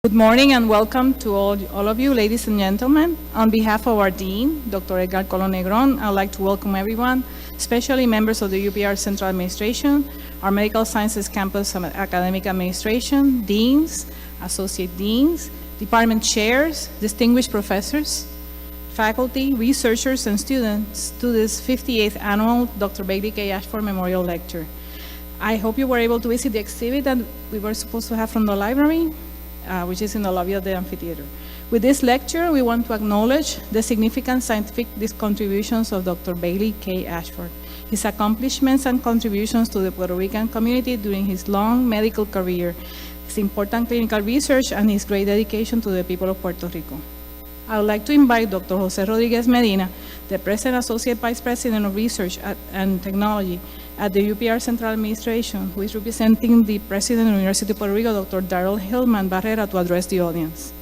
Good morning and welcome to all of you, ladies and gentlemen. On behalf of our Dean, Dr. Edgar Colon Negron, I'd like to welcome everyone, especially members of the UPR Central Administration, our Medical Sciences Campus Academic Administration, deans, associate deans, department chairs, distinguished professors, faculty, researchers, and students to this 58th annual Dr. Bailey K. Ashford Memorial Lecture. I hope you were able to visit the exhibit that we were supposed to have from the library, which is in the lobby of the amphitheater. With this lecture, we want to acknowledge the significant scientific contributions of Dr. Bailey K. Ashford, his accomplishments and contributions to the Puerto Rican community during his long medical career, his important clinical research, and his great dedication to the people of Puerto Rico. I would like to invite Dr. Jose Rodriguez Medina, the President Associate Vice President of Research and Technology at the UPR Central Administration, who is representing the President of the University of Puerto Rico, Dr. Darrell Hillman Barrera, to address the audience.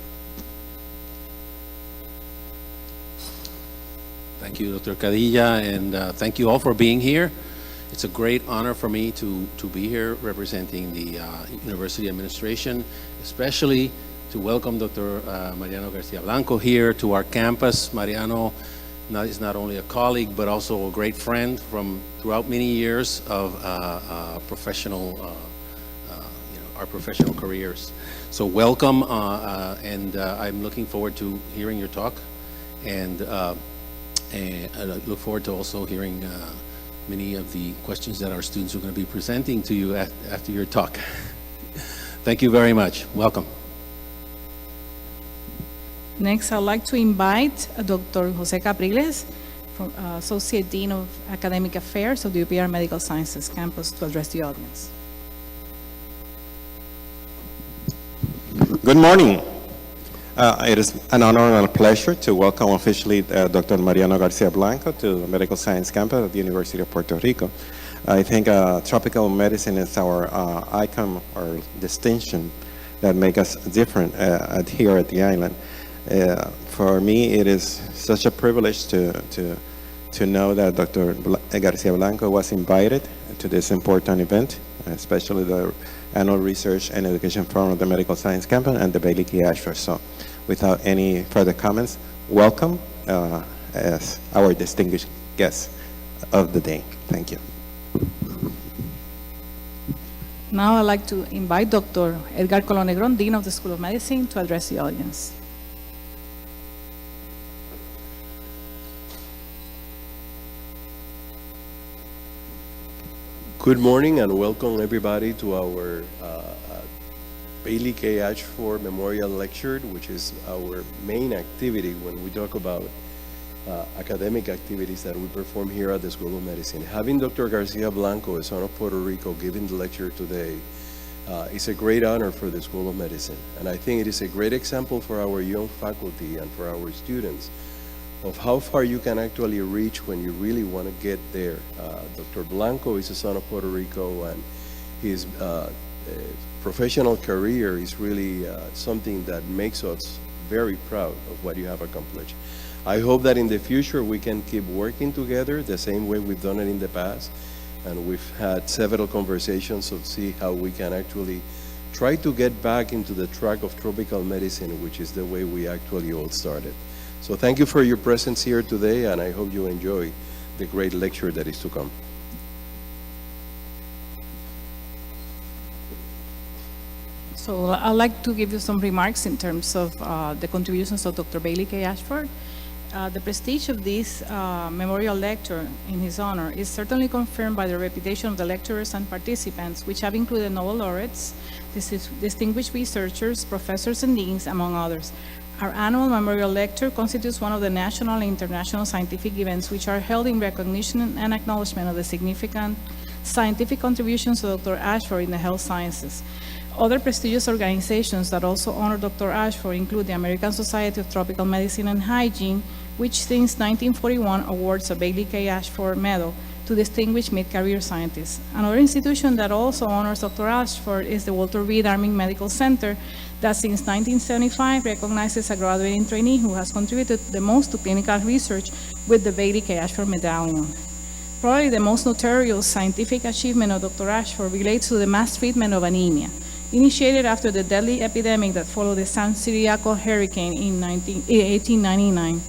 Thank you, Dr. Cadilla, and thank you all for being here. It's a great honor for me to be here representing the University Administration, especially to welcome Dr. Mariano Garcia-Blanco here to our campus. Mariano is not only a colleague, but also a great friend from throughout many years of our professional careers. So welcome, and I'm looking forward to hearing your talk, and I look forward to also hearing many of the questions that our students are going to be presenting to you after your talk. Thank you very much. Welcome. Next, I'd like to invite Dr. Jose Capriles, Associate Dean of Academic Affairs of the UPR Medical Sciences Campus, to address the audience. Good morning. It is an honor and a pleasure to welcome officially Dr. Mariano Garcia-Blanco to the Medical Science Campus at the University of Puerto Rico. I think tropical medicine is our icon or distinction that makes us different here at the island. For me, it is such a privilege to know that Dr. Garcia-Blanco was invited to this important event, especially the Annual Research and Education Forum of the Medical Science Campus and the Bailey K. Ashford. So without any further comments, welcome as our distinguished guest of the day. Thank you. Now I'd like to invite Dr. Edgar Colon Negron, Dean of the School of Medicine, to address the audience. Good morning and welcome everybody to our Bailey K. Ashford Memorial Lecture, which is our main activity when we talk about academic activities that we perform here at the School of Medicine. Having Dr. Garcia-Blanco, a son of Puerto Rico, giving the lecture today is a great honor for the School of Medicine. And I think it is a great example for our young faculty and for our students of how far you can actually reach when you really want to get there. Dr. Blanco is a son of Puerto Rico, and his professional career is really something that makes us very proud of what you have accomplished. I hope that in the future we can keep working together the same way we've done it in the past, and we've had several conversations to see how we can actually try to get back into the track of tropical medicine, which is the way we actually all started. So thank you for your presence here today, and I hope you enjoy the great lecture that is to come. So I'd like to give you some remarks in terms of the contributions of Dr. Bailey K. Ashford. The prestige of this memorial lecture in his honor is certainly confirmed by the reputation of the lecturers and participants, which have included Nobel laureates, distinguished researchers, professors, and deans, among others. Our annual memorial lecture constitutes one of the national and international scientific events which are held in recognition and acknowledgement of the significant scientific contributions of Dr. Ashford in the health sciences. Other prestigious organizations that also honor Dr. Ashford include the American Society of Tropical Medicine and Hygiene, which since 1941 awards a Bailey K. Ashford Medal to distinguished mid-career scientists. Another institution that also honors Dr. Ashford is the Walter Reed Army Medical Center, that since 1975 recognizes a graduating trainee who has contributed the most to clinical research with the Bailey K. Ashford Medallion. Probably the most notorious scientific achievement of Dr. Ashford relates to the mass treatment of anemia. initiated after the deadly epidemic that followed the San Ciriaco hurricane in 1899,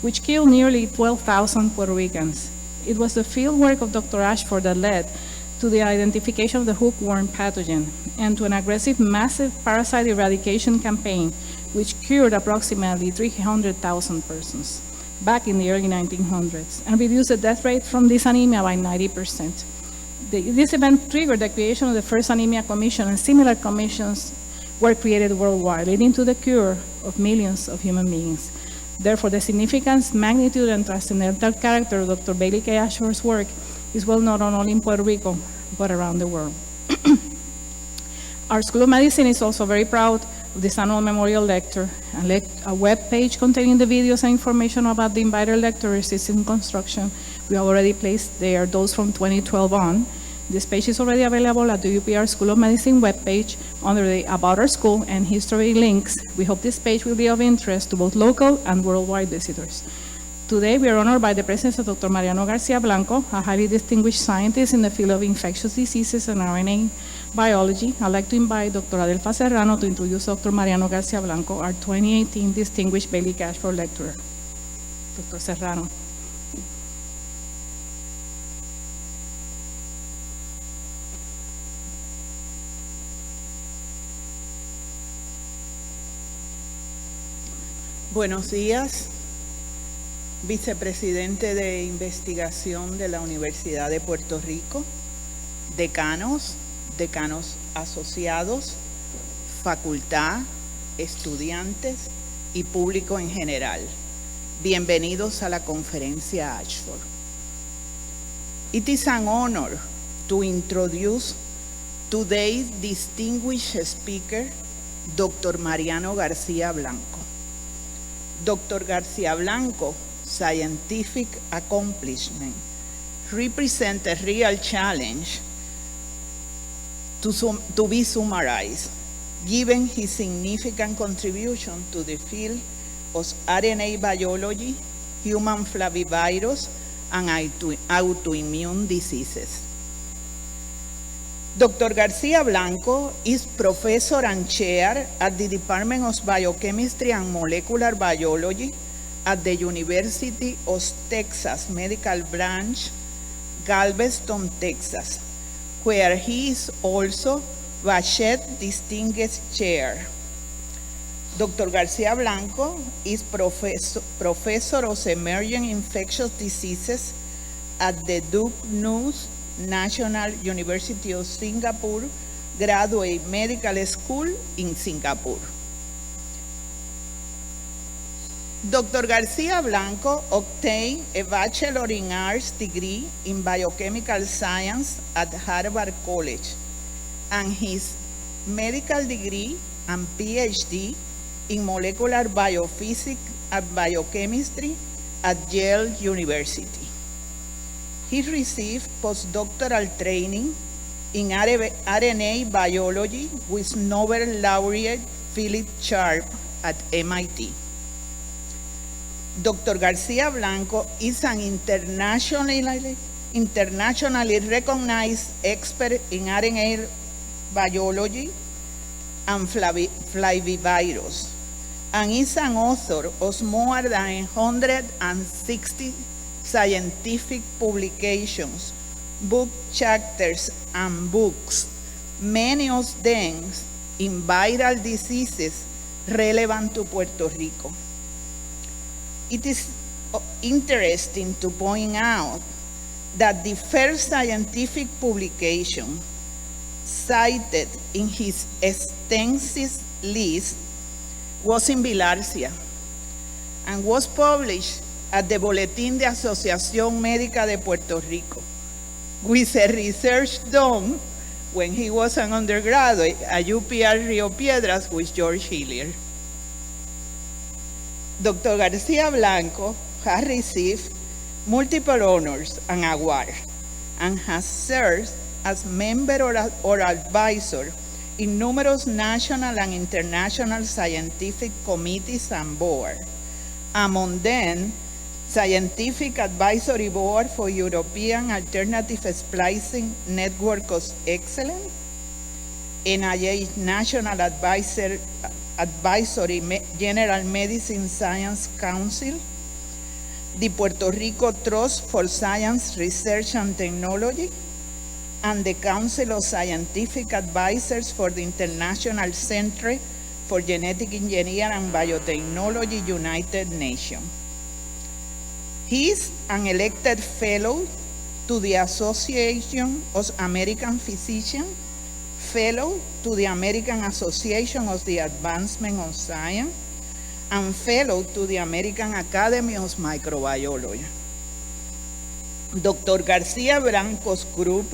which killed nearly 12,000 Puerto Ricans. It was the fieldwork of Dr. Ashford that led to the identification of the hookworm pathogen and to an aggressive, massive parasite eradication campaign, which cured approximately 300,000 persons back in the early 1900s and reduced the death rate from this anemia by 90%. This event triggered the creation of the first anemia commission, and similar commissions were created worldwide, leading to the cure of millions of human beings. Therefore, the significance, magnitude, and transcendental character of Dr. Bailey K. Ashford's work is well known not only in Puerto Rico, but around the world. Our School of Medicine is also very proud of this annual memorial lecture. A web page containing the videos and information about the invited lecturers is in construction. We have already placed there those from 2012 on. This page is already available at the UPR School of Medicine webpage under the About Our School and History links. We hope this page will be of interest to both local and worldwide visitors. Today, we are honored by the presence of Dr. Mariano Garcia-Blanco, a highly distinguished scientist in the field of infectious diseases and RNA biology. I'd like to invite Dr. Adelfa Serrano to introduce Dr. Mariano Garcia-Blanco, our 2018 Distinguished Bailey K. Ashford Lecturer. Dr. Serrano. Buenos días, vicepresidente de investigación de la Universidad de Puerto Rico, decanos, decanos asociados, facultad, estudiantes y público en general. Bienvenidos a la conferencia Ashford. It is an honor to introduce today's distinguished speaker, Dr. Mariano Garcia-Blanco. Dr. Garcia-Blanco's scientific accomplishment represent a real challenge to be summarized, given his significant contribution to the field of RNA biology, human flavivirus, and autoimmune diseases. Dr. Garcia-Blanco is professor and chair at the Department of Biochemistry and Molecular Biology at the University of Texas Medical Branch, Galveston, Texas, where he is also Vachette Distinguished Chair. Dr. Garcia-Blanco is professor of emerging infectious diseases at the Duke News National University of Singapore Graduate Medical School in Singapore. Dr. Garcia-Blanco obtained a Bachelor in Arts degree in Biochemical Science at Harvard College and his medical degree and PhD in Molecular Biophysics and Biochemistry at Yale University. He received postdoctoral training in RNA biology with Nobel laureate Philip Sharp at MIT. Dr. Garcia-Blanco is an internationally recognized expert in RNA biology and flavivirus, and is an author of more than 160 scientific publications, book chapters, and books, many of them in viral diseases relevant to Puerto Rico. It is interesting to point out that the first scientific publication cited in his extensive list was in bilharzia and was published at the Boletín de Asociación Médica de Puerto Rico, with a research done when he was an undergraduate at UPR Rio Piedras with George Hillier. Dr. Garcia-Blanco has received multiple honors and awards and has served as member or advisor in numerous national and international scientific committees and boards, among them Scientific Advisory Board for European Alternative Splicing Network of Excellence, NIH National Advisory General Medicine Science Council, the Puerto Rico Trust for Science, Research and Technology, and the Council of Scientific Advisors for the International Center for Genetic Engineering and Biotechnology, United Nations. He is an elected fellow to the Association of American Physicians, fellow to the American Association of the Advancement of Science, and fellow to the American Academy of Microbiology. Dr. Garcia-Blanco's group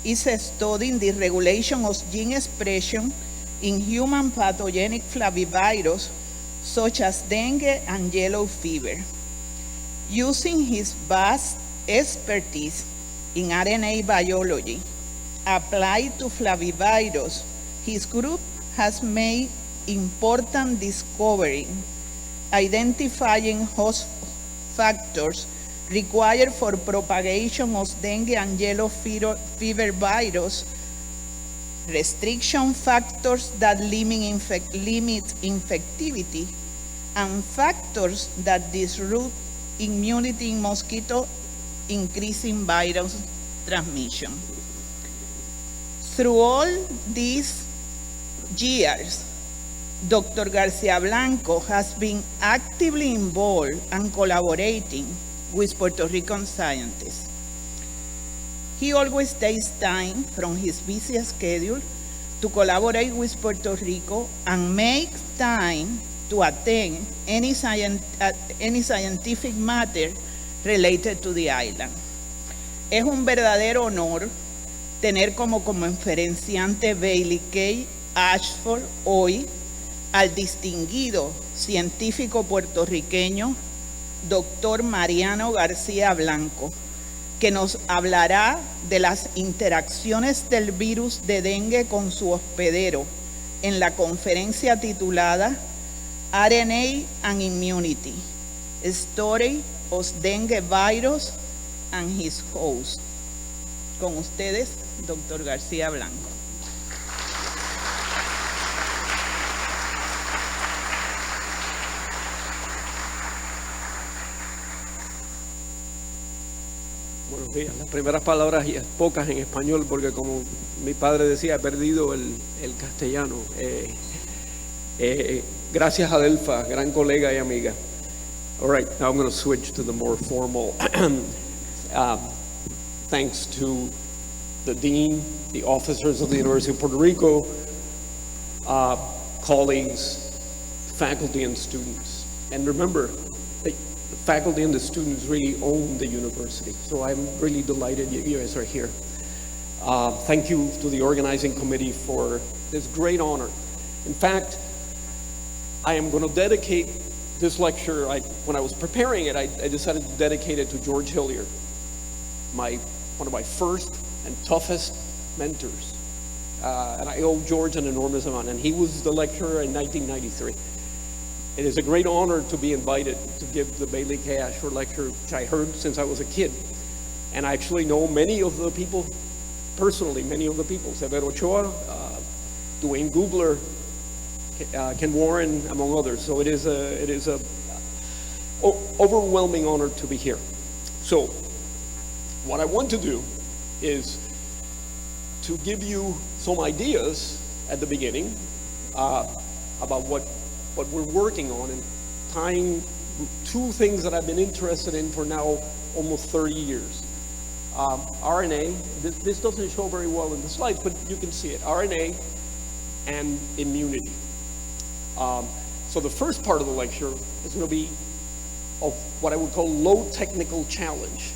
is studying the regulation of gene expression in human pathogenic flavivirus such as dengue and yellow fever. Using his vast expertise in RNA biology applied to flavivirus, his group has made important discovery identifying host factors required for propagation of dengue and yellow fever virus, restriction factors that limit infectivity, and factors that disrupt immunity in mosquito, increasing virus transmission. Through all these years, Dr. Garcia-Blanco has been actively involved and collaborating with Puerto Rican scientists. He always takes time from his busy schedule to collaborate with Puerto Rico and makes time to attend any scientific matter related to the island. Es un verdadero honor tener como conferenciante Bailey K. Ashford hoy al distinguido científico puertorriqueño Dr. Mariano Garcia-Blanco, que nos hablará de las interacciones del virus de dengue con su hospedero en la conferencia titulada RNA and Immunity, Story of Dengue Virus and His Host. Con ustedes, Dr. Garcia-Blanco. Buenos días. Las primeras palabras y pocas en español, porque como mi padre decía, he perdido el castellano. Gracias a Adelfa, gran colega y amiga. All right, now I'm going to switch to the more formal. Thanks to the dean, the officers of the University of Puerto Rico, colleagues, faculty and students. And remember, the faculty and the students really own the university. So I'm really delighted you guys are here. Thank you to the organizing committee for this great honor. In fact, I am going to dedicate this lecture, when I was preparing it, I decided to dedicate it to George Hilliard, one of my first and toughest mentors. And I owe George an enormous amount, and he was the lecturer in 1993. It is a great honor to be invited to give the Bailey K. Ashford lecture, which I heard since I was a kid. And I actually know many of the people, personally, Severo Ochoa, Dwayne Gubler, Ken Warren, among others. So it is a overwhelming honor to be here. So what I want to do is to give you some ideas at the beginning about what we're working on, and tying two things that I've been interested in for now almost 30 years. RNA, this doesn't show very well in the slides, but you can see it, RNA and immunity. So the first part of the lecture is going to be of what I would call low technical challenge.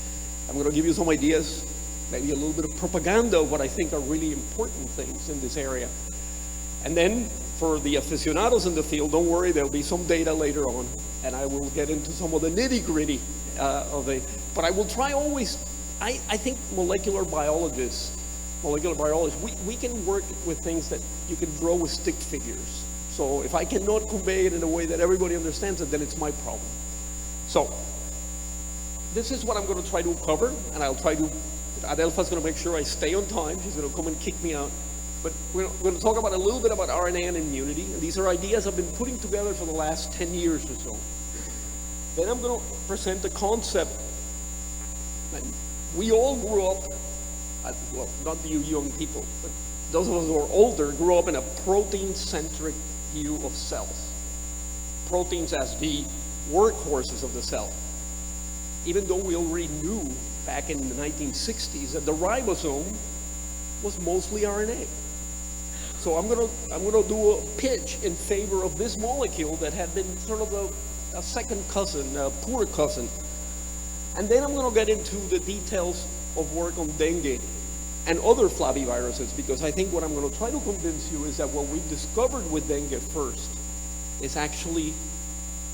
I'm going to give you some ideas, maybe a little bit of propaganda of what I think are really important things in this area. And then for the aficionados in the field, don't worry, there'll be some data later on, and I will get into some of the nitty-gritty of it. But I will try always, I think molecular biologists, we can work with things that you can draw with stick figures. So if I cannot convey it in a way that everybody understands it, then it's my problem. So this is what I'm going to try to cover, and I'll try to, Adelfa's going to make sure I stay on time. She's going to come and kick me out. But we're going to talk about a little bit about RNA and immunity. And these are ideas I've been putting together for the last 10 years or so. Then I'm going to present the concept that we all grew up, well, not you young people, but those of us who are older grew up in a protein-centric view of cells. Proteins as the workhorses of the cell. Even though we already knew back in the 1960s that the ribosome was mostly RNA. So I'm gonna do a pitch in favor of this molecule that had been sort of a second cousin, a poor cousin. And then I'm gonna get into the details of work on dengue and other flaviviruses, because I think what I'm gonna try to convince you is that what we discovered with dengue first is actually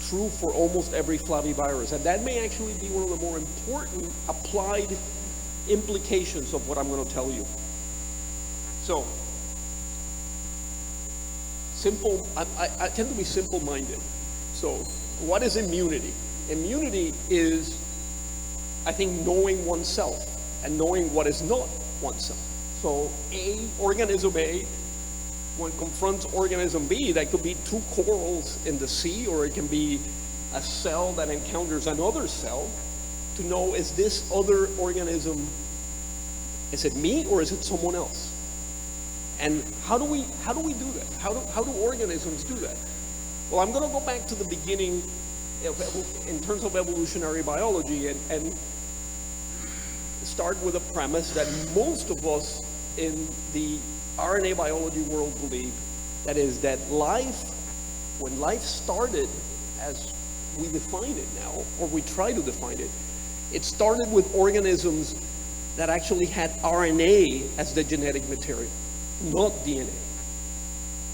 true for almost every flavivirus. And that may actually be one of the more important applied implications of what I'm gonna tell you. So, simple, I tend to be simple-minded. So, what is immunity? Immunity is, I think, knowing oneself and knowing what is not oneself. So, organism A, when confronts organism B, that could be two corals in the sea, or it can be a cell that encounters another cell, to know, is this other organism, is it me or is it someone else? And how do we do that? How do organisms do that? Well, I'm going to go back to the beginning in terms of evolutionary biology and start with a premise that most of us in the RNA biology world believe, that is that life, when life started as we define it now, or we try to define it, it started with organisms that actually had RNA as the genetic material, not DNA.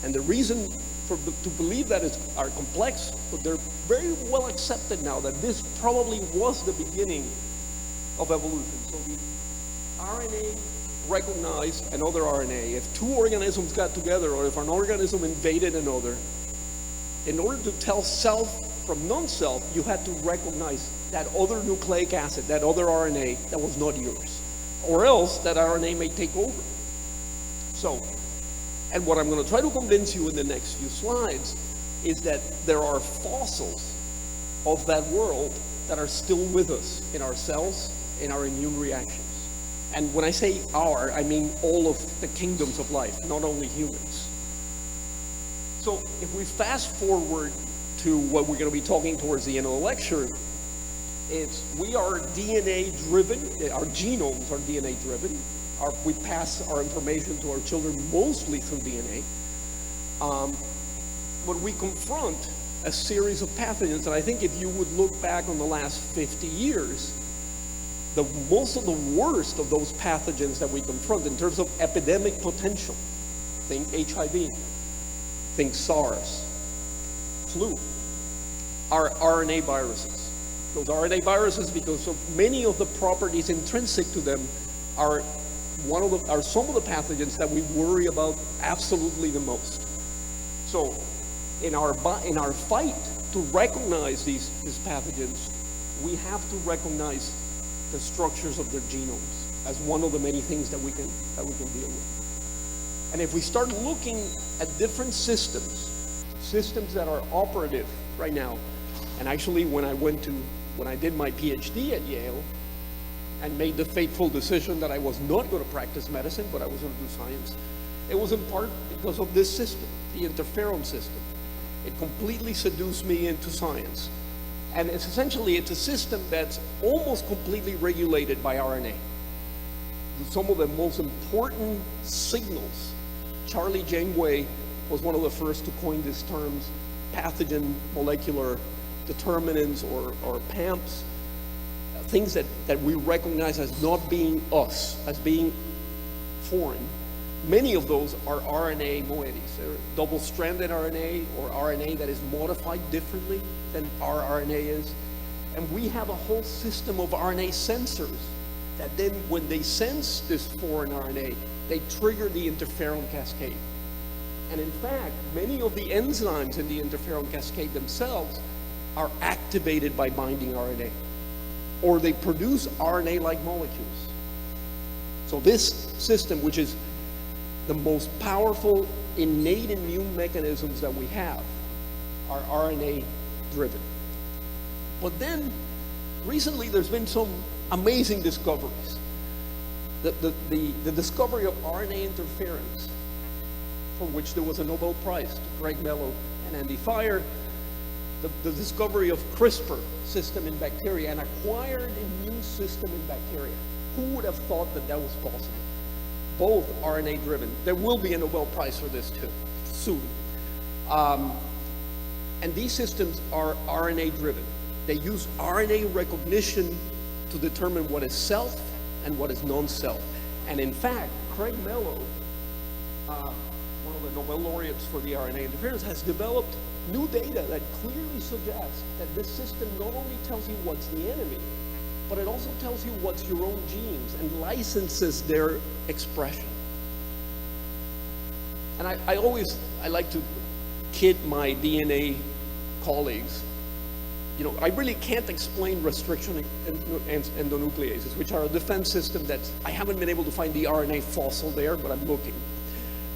And the reason to believe that are complex, but they're very well accepted now that this probably was the beginning of evolution. So the RNA recognized another RNA. If two organisms got together, or if an organism invaded another, in order to tell self from non-self, you had to recognize that other nucleic acid, that other RNA that was not yours, or else that RNA may take over. So, and what I'm going to try to convince you in the next few slides is that there are fossils of that world that are still with us in our cells, in our immune reactions. And when I say our, I mean all of the kingdoms of life, not only humans. So if we fast forward to what we're going to be talking towards the end of the lecture, we are DNA driven, our genomes are DNA driven. We pass our information to our children mostly through DNA. But we confront a series of pathogens, and I think if you would look back on the last 50 years, most of the worst of those pathogens that we confront in terms of epidemic potential, think HIV, think SARS, flu, are RNA viruses. Those RNA viruses, because of many of the properties intrinsic to them, are some of the pathogens that we worry about absolutely the most. So, in our fight to recognize these pathogens, we have to recognize the structures of their genomes as one of the many things that we can deal with. And if we start looking at different systems that are operative right now, and actually when I did my PhD at Yale and made the fateful decision that I was not going to practice medicine, but I was going to do science, it was in part because of this system, the interferon system. It completely seduced me into science. And it's a system that's almost completely regulated by RNA. Some of the most important signals, Charlie Janeway was one of the first to coin these terms, pathogen molecular determinants or PAMPs, things that we recognize as not being us, as being foreign. Many of those are RNA moieties. They're double-stranded RNA or RNA that is modified differently than our RNA is. And we have a whole system of RNA sensors that then, when they sense this foreign RNA, they trigger the interferon cascade. And in fact, many of the enzymes in the interferon cascade themselves are activated by binding RNA, or they produce RNA-like molecules. So this system, which is the most powerful innate immune mechanisms that we have are RNA driven. But then recently there's been some amazing discoveries. The discovery of RNA interference, for which there was a Nobel Prize to Craig Mello and Andy Fire, the discovery of CRISPR system in bacteria, an acquired immune system in bacteria. Who would have thought that that was possible? Both RNA driven. There will be a Nobel Prize for this too, soon. And these systems are RNA driven. They use RNA recognition to determine what is self and what is non-self. And in fact, Craig Mello, one of the Nobel laureates for the RNA interference, has developed new data that clearly suggests that this system not only tells you what's the enemy, but it also tells you what's your own genes and licenses their expression. And I like to kid my DNA colleagues. You know, I really can't explain restriction endonucleases, which are a defense system that I haven't been able to find the RNA fossil there, but I'm looking.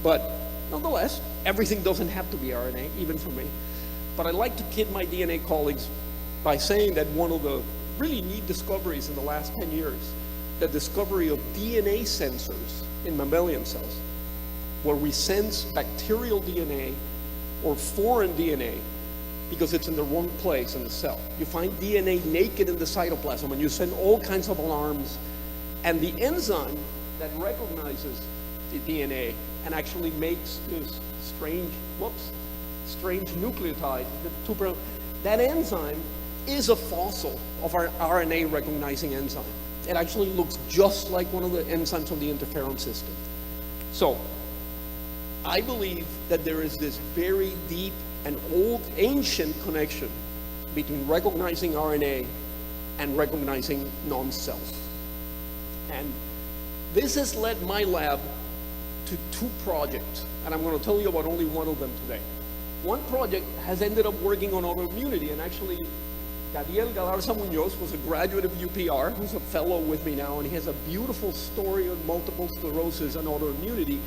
But nonetheless, everything doesn't have to be RNA, even for me. But I like to kid my DNA colleagues by saying that one of the really neat discoveries in the last 10 years, the discovery of DNA sensors in mammalian cells, where we sense bacterial DNA or foreign DNA because it's in the wrong place in the cell. You find DNA naked in the cytoplasm and you send all kinds of alarms, and the enzyme that recognizes the DNA and actually makes this strange nucleotide, that enzyme is a fossil of our RNA recognizing enzyme. It actually looks just like one of the enzymes of the interferon system. So I believe that there is this very deep and old ancient connection between recognizing RNA and recognizing non-self. And this has led my lab to 2 projects, and I'm going to tell you about only one of them today. One project has ended up working on autoimmunity, and actually Darrell was a graduate of UPR, who's a fellow with me now, and he has a beautiful story on multiple sclerosis and autoimmunity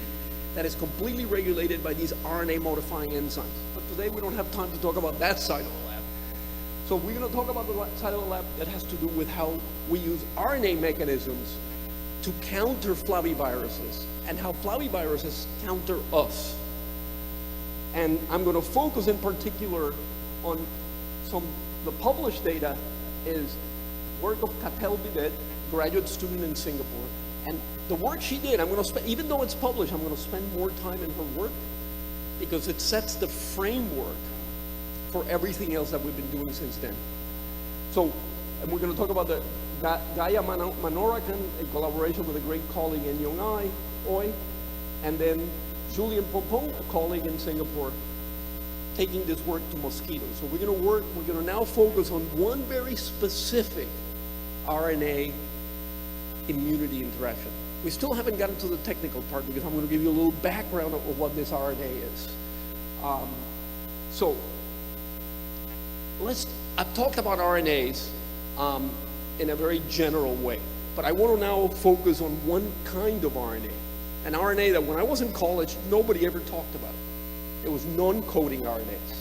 that is completely regulated by these RNA modifying enzymes. But today we don't have time to talk about that side of the lab. So we're going to talk about the side of the lab that has to do with how we use RNA mechanisms to counter flaviviruses and how flaviviruses counter us. And I'm going to focus in particular on the published data is work of Catel Bidet, graduate student in Singapore. And the work she did, I'm going to spend, even though it's published, I'm going to spend more time in her work because it sets the framework for everything else that we've been doing since then. So, and we're going to talk about the Gaia Manorakan, in collaboration with a great colleague in Yong Oi, and then Julian Pompon, a colleague in Singapore, taking this work to mosquitoes. So we're going to now focus on one very specific RNA immunity interaction. We still haven't gotten to the technical part because I'm going to give you a little background of what this RNA is. I've talked about RNAs in a very general way, but I want to now focus on one kind of RNA, an RNA that when I was in college, nobody ever talked about. It was non-coding RNAs.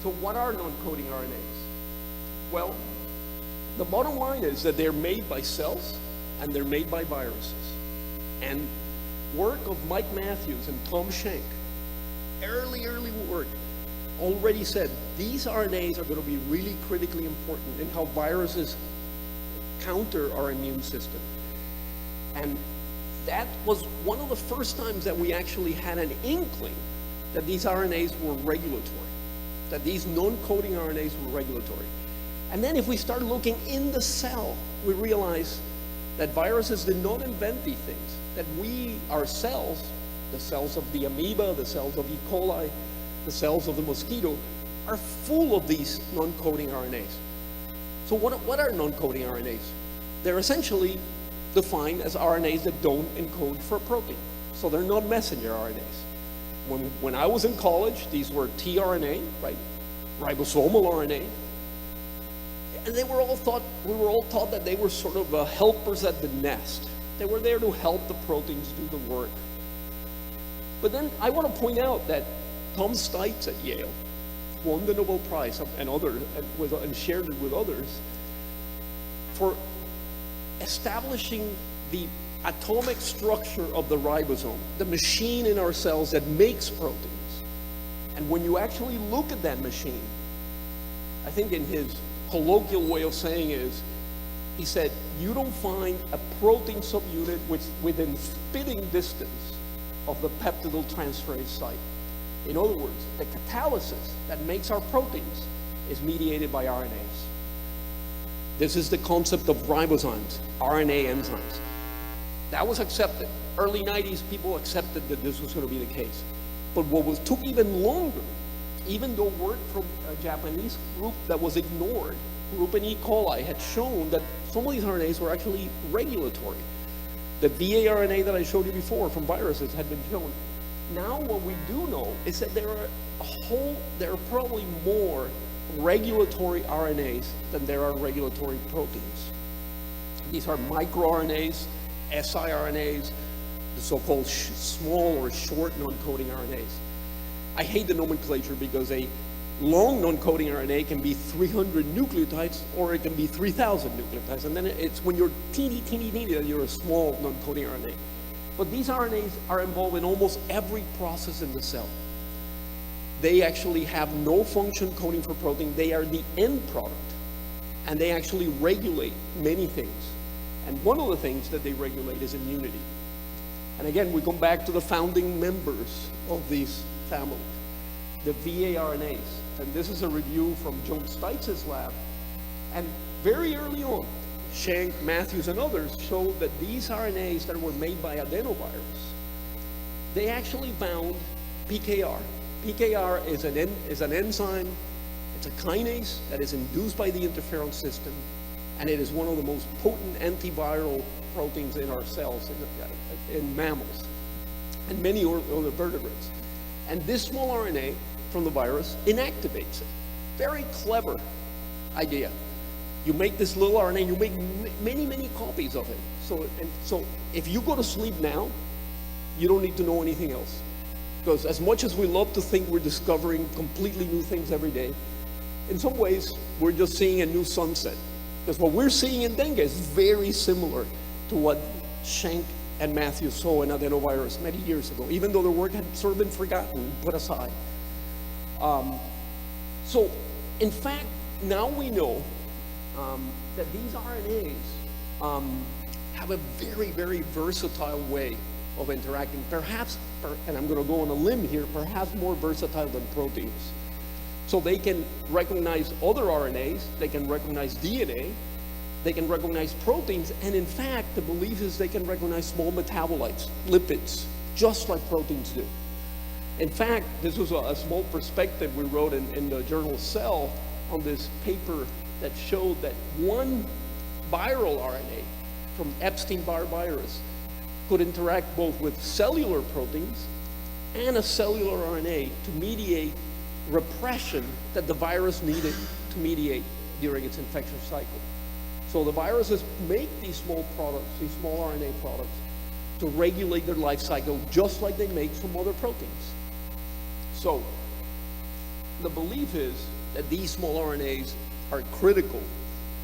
So what are non-coding RNAs? Well, the bottom line is that they're made by cells and they're made by viruses. And work of Mike Matthews and Tom Schenk, early work, already said these RNAs are going to be really critically important in how viruses counter our immune system. And that was one of the first times that we actually had an inkling that these RNAs were regulatory, that these non-coding RNAs were regulatory. And then if we start looking in the cell, we realize that viruses did not invent these things, that we, our cells, the cells of the amoeba, the cells of E. coli, the cells of the mosquito, are full of these non-coding RNAs. So what are non-coding RNAs? They're essentially defined as RNAs that don't encode for a protein. So they're not messenger RNAs. When I was in college, these were tRNA, right? Ribosomal RNA. And we were all taught that they were sort of helpers at the nest. They were there to help the proteins do the work. But then I want to point out that Tom Stites at Yale won the Nobel Prize and shared it with others for establishing the atomic structure of the ribosome, the machine in our cells that makes proteins. And when you actually look at that machine, I think in his colloquial way of saying is, he said, you don't find a protein subunit within spitting distance of the peptidyl transferase site. In other words, the catalysis that makes our proteins is mediated by RNAs. This is the concept of ribozymes, RNA enzymes. That was accepted. Early 90s, people accepted that this was going to be the case. But what took even longer, even though work from a Japanese group that was ignored, group in E. coli, had shown that some of these RNAs were actually regulatory. The VA RNA that I showed you before from viruses had been shown. Now what we do know is that there are probably more regulatory RNAs than there are regulatory proteins. These are microRNAs, siRNAs, the so-called small or short non-coding RNAs. I hate the nomenclature because a long non-coding RNA can be 300 nucleotides or it can be 3,000 nucleotides. And then it's when you're teeny that you're a small non-coding RNA. But these RNAs are involved in almost every process in the cell. They actually have no function coding for protein. They are the end product. And they actually regulate many things. And one of the things that they regulate is immunity. And again, we come back to the founding members of these families, the VA RNAs. And this is a review from John Stites' lab. And very early on, Schenck, Matthews, and others showed that these RNAs that were made by adenovirus, they actually bound PKR. PKR is an enzyme, it's a kinase that is induced by the interferon system, and it is one of the most potent antiviral proteins in our cells, in mammals, and many other vertebrates. And this small RNA from the virus inactivates it. Very clever idea. You make this little RNA, you make many copies of it. So if you go to sleep now, you don't need to know anything else. Because as much as we love to think we're discovering completely new things every day, in some ways, we're just seeing a new sunset. Because what we're seeing in dengue is very similar to what Schenck and Matthews saw in adenovirus many years ago, even though their work had sort of been forgotten, put aside. So, in fact, now we know that these RNAs have a very versatile way of interacting, perhaps, and I'm going to go on a limb here, perhaps more versatile than proteins. So they can recognize other RNAs, they can recognize DNA, they can recognize proteins, and in fact, the belief is they can recognize small metabolites, lipids, just like proteins do. In fact, this was a small perspective we wrote in the journal Cell on this paper that showed that one viral RNA from Epstein-Barr virus could interact both with cellular proteins and a cellular RNA to mediate repression that the virus needed to mediate during its infection cycle. So the viruses make these small products, these small RNA products, to regulate their life cycle just like they make some other proteins. So the belief is that these small RNAs are critical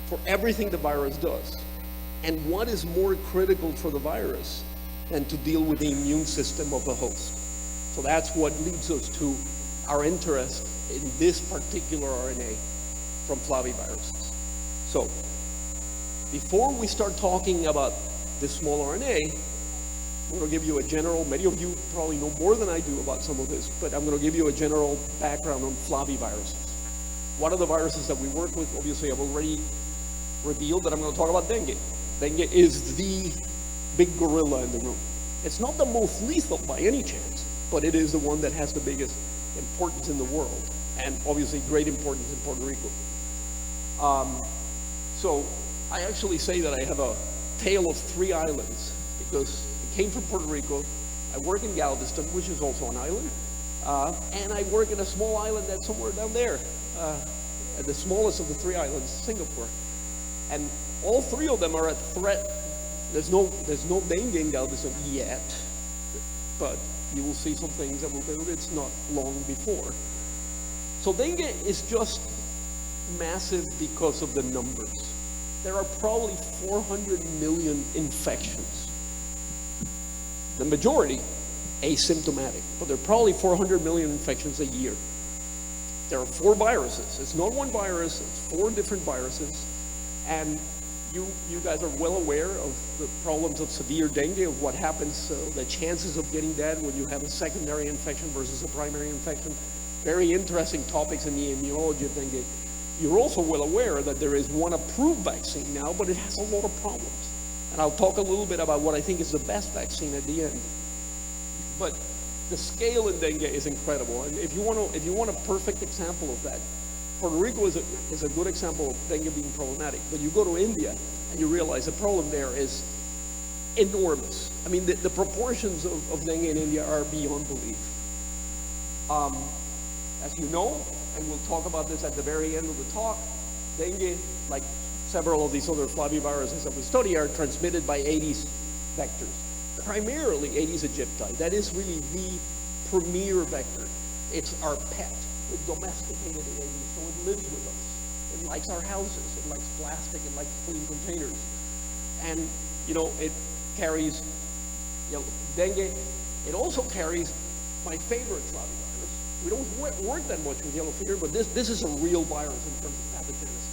for everything the virus does. And what is more critical for the virus than to deal with the immune system of the host? So that's what leads us to our interest in this particular RNA from flaviviruses. So before we start talking about this small RNA, I'm going to give you a general, many of you probably know more than I do about some of this, but I'm going to give you a general background on flaviviruses. One of the viruses that we work with, obviously I've already revealed that I'm going to talk about dengue. Dengue is the big gorilla in the room. It's not the most lethal by any chance, but it is the one that has the biggest importance in the world, and obviously great importance in Puerto Rico. So I actually say that I have a tale of 3 islands, because it came from Puerto Rico. I work in Galveston, which is also an island, and I work in a small island that's somewhere down there, at the smallest of the 3 islands, Singapore. And all 3 of them are a threat there's no dengue in Galveston yet, but you will see some things that will do. It's not long before. So dengue is just massive because of the numbers. There are probably 400 million infections. The majority asymptomatic, but there are probably 400 million infections a year. There are 4 viruses. It's not one virus, it's 4 different viruses. And you guys are well aware of the problems of severe dengue, of what happens, the chances of getting that when you have a secondary infection versus a primary infection. Very interesting topics in the immunology of dengue. You're also well aware that there is one approved vaccine now, but it has a lot of problems. And I'll talk a little bit about what I think is the best vaccine at the end. But the scale in dengue is incredible. And if you want a perfect example of that, Puerto Rico is a good example of dengue being problematic. But you go to India and you realize the problem there is enormous. I mean, the proportions of dengue in India are beyond belief. As you know, and we'll talk about this at the very end of the talk, dengue, like several of these other flaviviruses that we study, are transmitted by Aedes vectors, primarily Aedes aegypti. That is really the premier vector. It's our pet. We've domesticated Aedes, so it lives with us. It likes our houses. It likes plastic. It likes clean containers. And, it carries dengue. It also carries my favorite flavivirus. We don't work that much with yellow fever, but this is a real virus in terms of pathogenesis.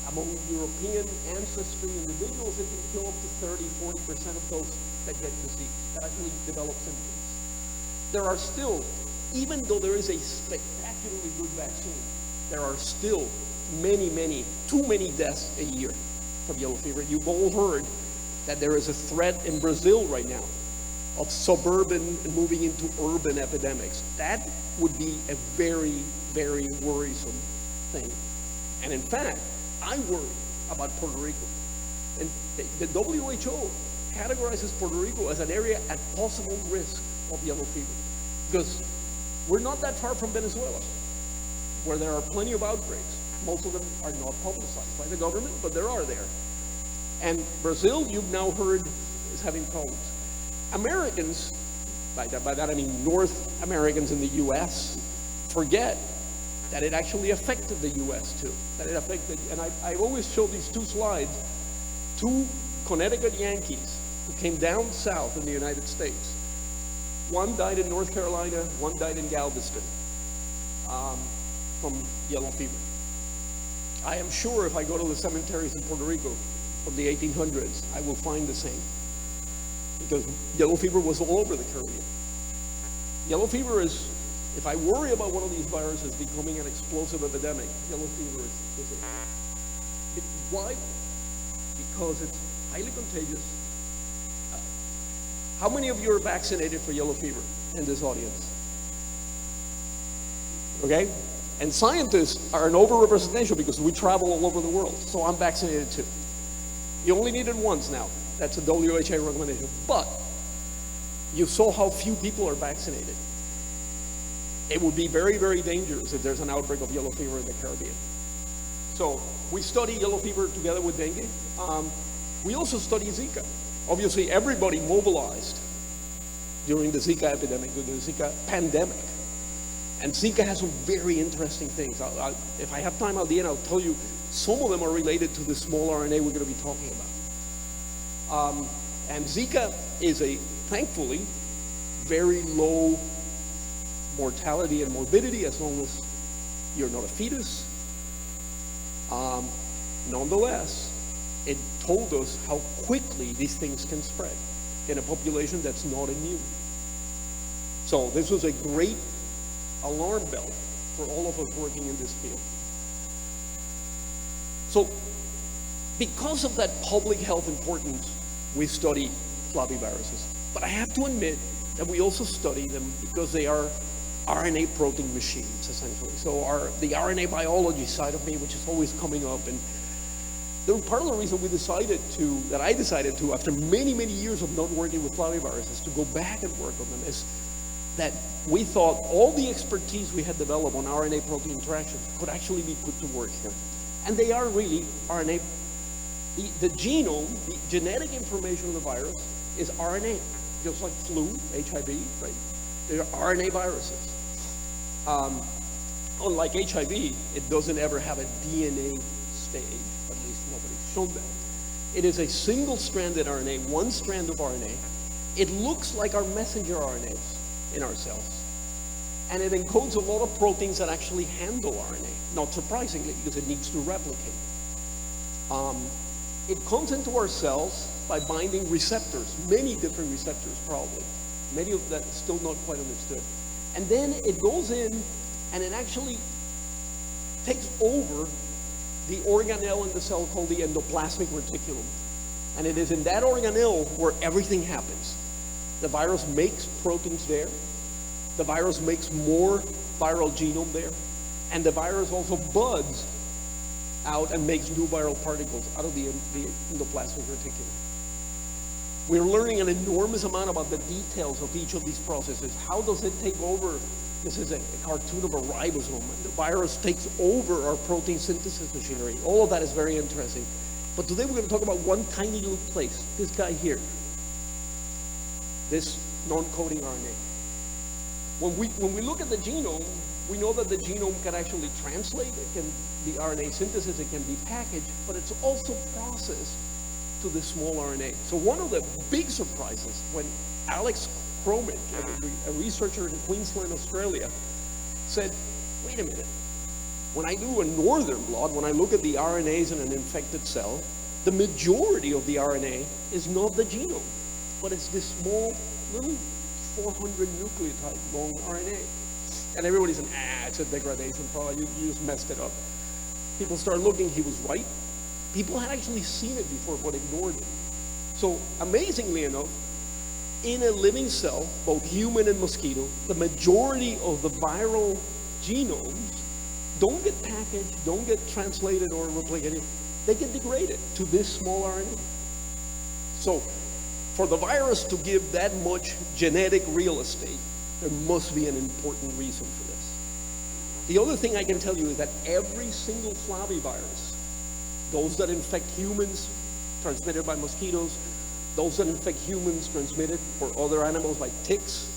Among European ancestry individuals, it can kill up to 30-40% of those that get disease, that actually develop symptoms. There are still, even though there is a spectacularly good vaccine, there are still too many deaths a year from yellow fever. You've all heard that there is a threat in Brazil right now of suburban and moving into urban epidemics. That would be a very, very worrisome thing. And in fact, I worry about Puerto Rico. And the WHO categorizes Puerto Rico as an area at possible risk of yellow fever, because we're not that far from Venezuela, where there are plenty of outbreaks. Most of them are not publicized by the government, but there are there. And Brazil, you've now heard, is having problems. Americans, by that I mean North Americans in the U.S., forget that it actually affected the U.S. too. That it affected, and I always show these 2 slides, 2 Connecticut Yankees who came down south in the United States. One died in North Carolina, one died in Galveston from yellow fever. I am sure if I go to the cemeteries in Puerto Rico from the 1800s, I will find the same, because yellow fever was all over the Caribbean. Yellow fever is, if I worry about one of these viruses becoming an explosive epidemic, yellow fever is it. Why? Because it's highly contagious. How many of you are vaccinated for yellow fever in this audience? Okay? And scientists are an overrepresentation because we travel all over the world. So I'm vaccinated too. You only need it once now. That's a WHO recommendation. But you saw how few people are vaccinated. It would be very, very dangerous if there's an outbreak of yellow fever in the Caribbean. So we study yellow fever together with dengue. We also study Zika. Obviously, everybody mobilized during the Zika epidemic, during the Zika pandemic. And Zika has some very interesting things. If I have time at the end, I'll tell you some of them are related to the small RNA we're going to be talking about. And Zika is thankfully, very low mortality and morbidity as long as you're not a fetus. Nonetheless, it told us how quickly these things can spread in a population that's not immune. So this was a great alarm bell for all of us working in this field. So because of that public health importance, we study flaviviruses. But I have to admit that we also study them because they are RNA protein machines, essentially. So the RNA biology side of me, which is always coming up, and part of the reason that I decided to, after many, many years of not working with flaviviruses, to go back and work on them is that we thought all the expertise we had developed on RNA protein interactions could actually be put to work here. And they are really RNA The genome, the genetic information of the virus is RNA, just like flu, HIV, right? They're RNA viruses. Unlike HIV, it doesn't ever have a DNA stage, at least nobody's shown that. It is a single-stranded RNA, one strand of RNA. It looks like our messenger RNAs in our cells. And it encodes a lot of proteins that actually handle RNA, not surprisingly, because it needs to replicate. It comes into our cells by binding receptors, many different receptors probably, many of that still not quite understood. And then it goes in and it actually takes over the organelle in the cell called the endoplasmic reticulum. And it is in that organelle where everything happens. The virus makes proteins there. The virus makes more viral genome there. And the virus also buds out and makes new viral particles out of the endoplasmic reticulum. We're learning an enormous amount about the details of each of these processes. How does it take over? This is a cartoon of a ribosome, and the virus takes over our protein synthesis machinery. All of that is very interesting. But today we're going to talk about one tiny little place, this guy here, this non-coding RNA. When we look at the genome, we know that the genome can actually translate, the RNA synthesis, it can be packaged, but it's also processed to this small RNA. So one of the big surprises when Alex Cromage, a researcher in Queensland, Australia, said, wait a minute, when I do a northern blot, when I look at the RNAs in an infected cell, the majority of the RNA is not the genome, but it's this small little 400 nucleotide long RNA. And everybody's saying, it's a degradation problem, you just messed it up. People started looking, he was right. People had actually seen it before, but ignored it. So amazingly enough, in a living cell, both human and mosquito, the majority of the viral genomes don't get packaged, don't get translated or replicated. They get degraded to this small RNA. So for the virus to give that much genetic real estate, there must be an important reason for this. The other thing I can tell you is that every single flavivirus, those that infect humans transmitted by mosquitoes, those that infect humans transmitted for other animals like ticks,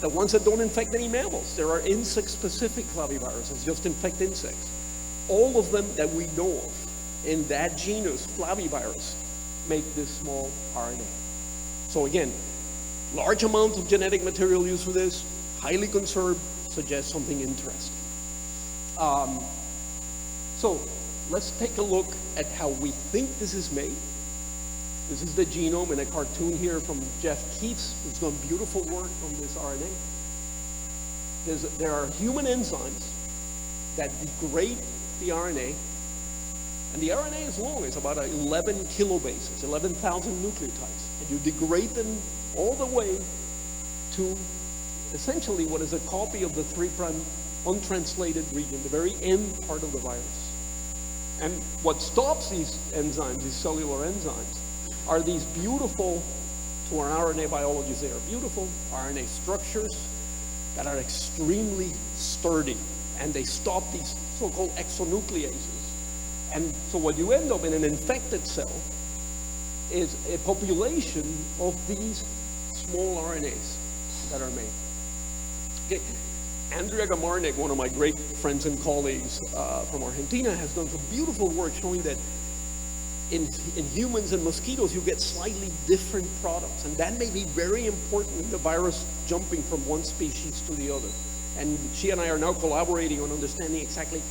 the ones that don't infect any mammals, there are insect-specific flaviviruses, just infect insects. All of them that we know of in that genus, flavivirus, make this small RNA. So again, large amounts of genetic material used for this, highly conserved, suggests something interesting. So let's take a look at how we think this is made. This is the genome in a cartoon here from Jeff Keiths, who's done beautiful work on this RNA. There are human enzymes that degrade the RNA, and the RNA is long. It's about 11 kilobases, 11,000 nucleotides, and you degrade them all the way to essentially what is a copy of the 3' untranslated region, the very end part of the virus. And what stops these enzymes, these cellular enzymes, are these beautiful, to our RNA biologists, they are beautiful RNA structures that are extremely sturdy, and they stop these so-called exonucleases. And so what you end up in an infected cell is a population of these small RNAs that are made. Okay. Andrea Gamarnik, one of my great friends and colleagues from Argentina, has done some beautiful work showing that in humans and mosquitoes, you get slightly different products, and that may be very important in the virus jumping from one species to the other. And she and I are now collaborating on understanding exactly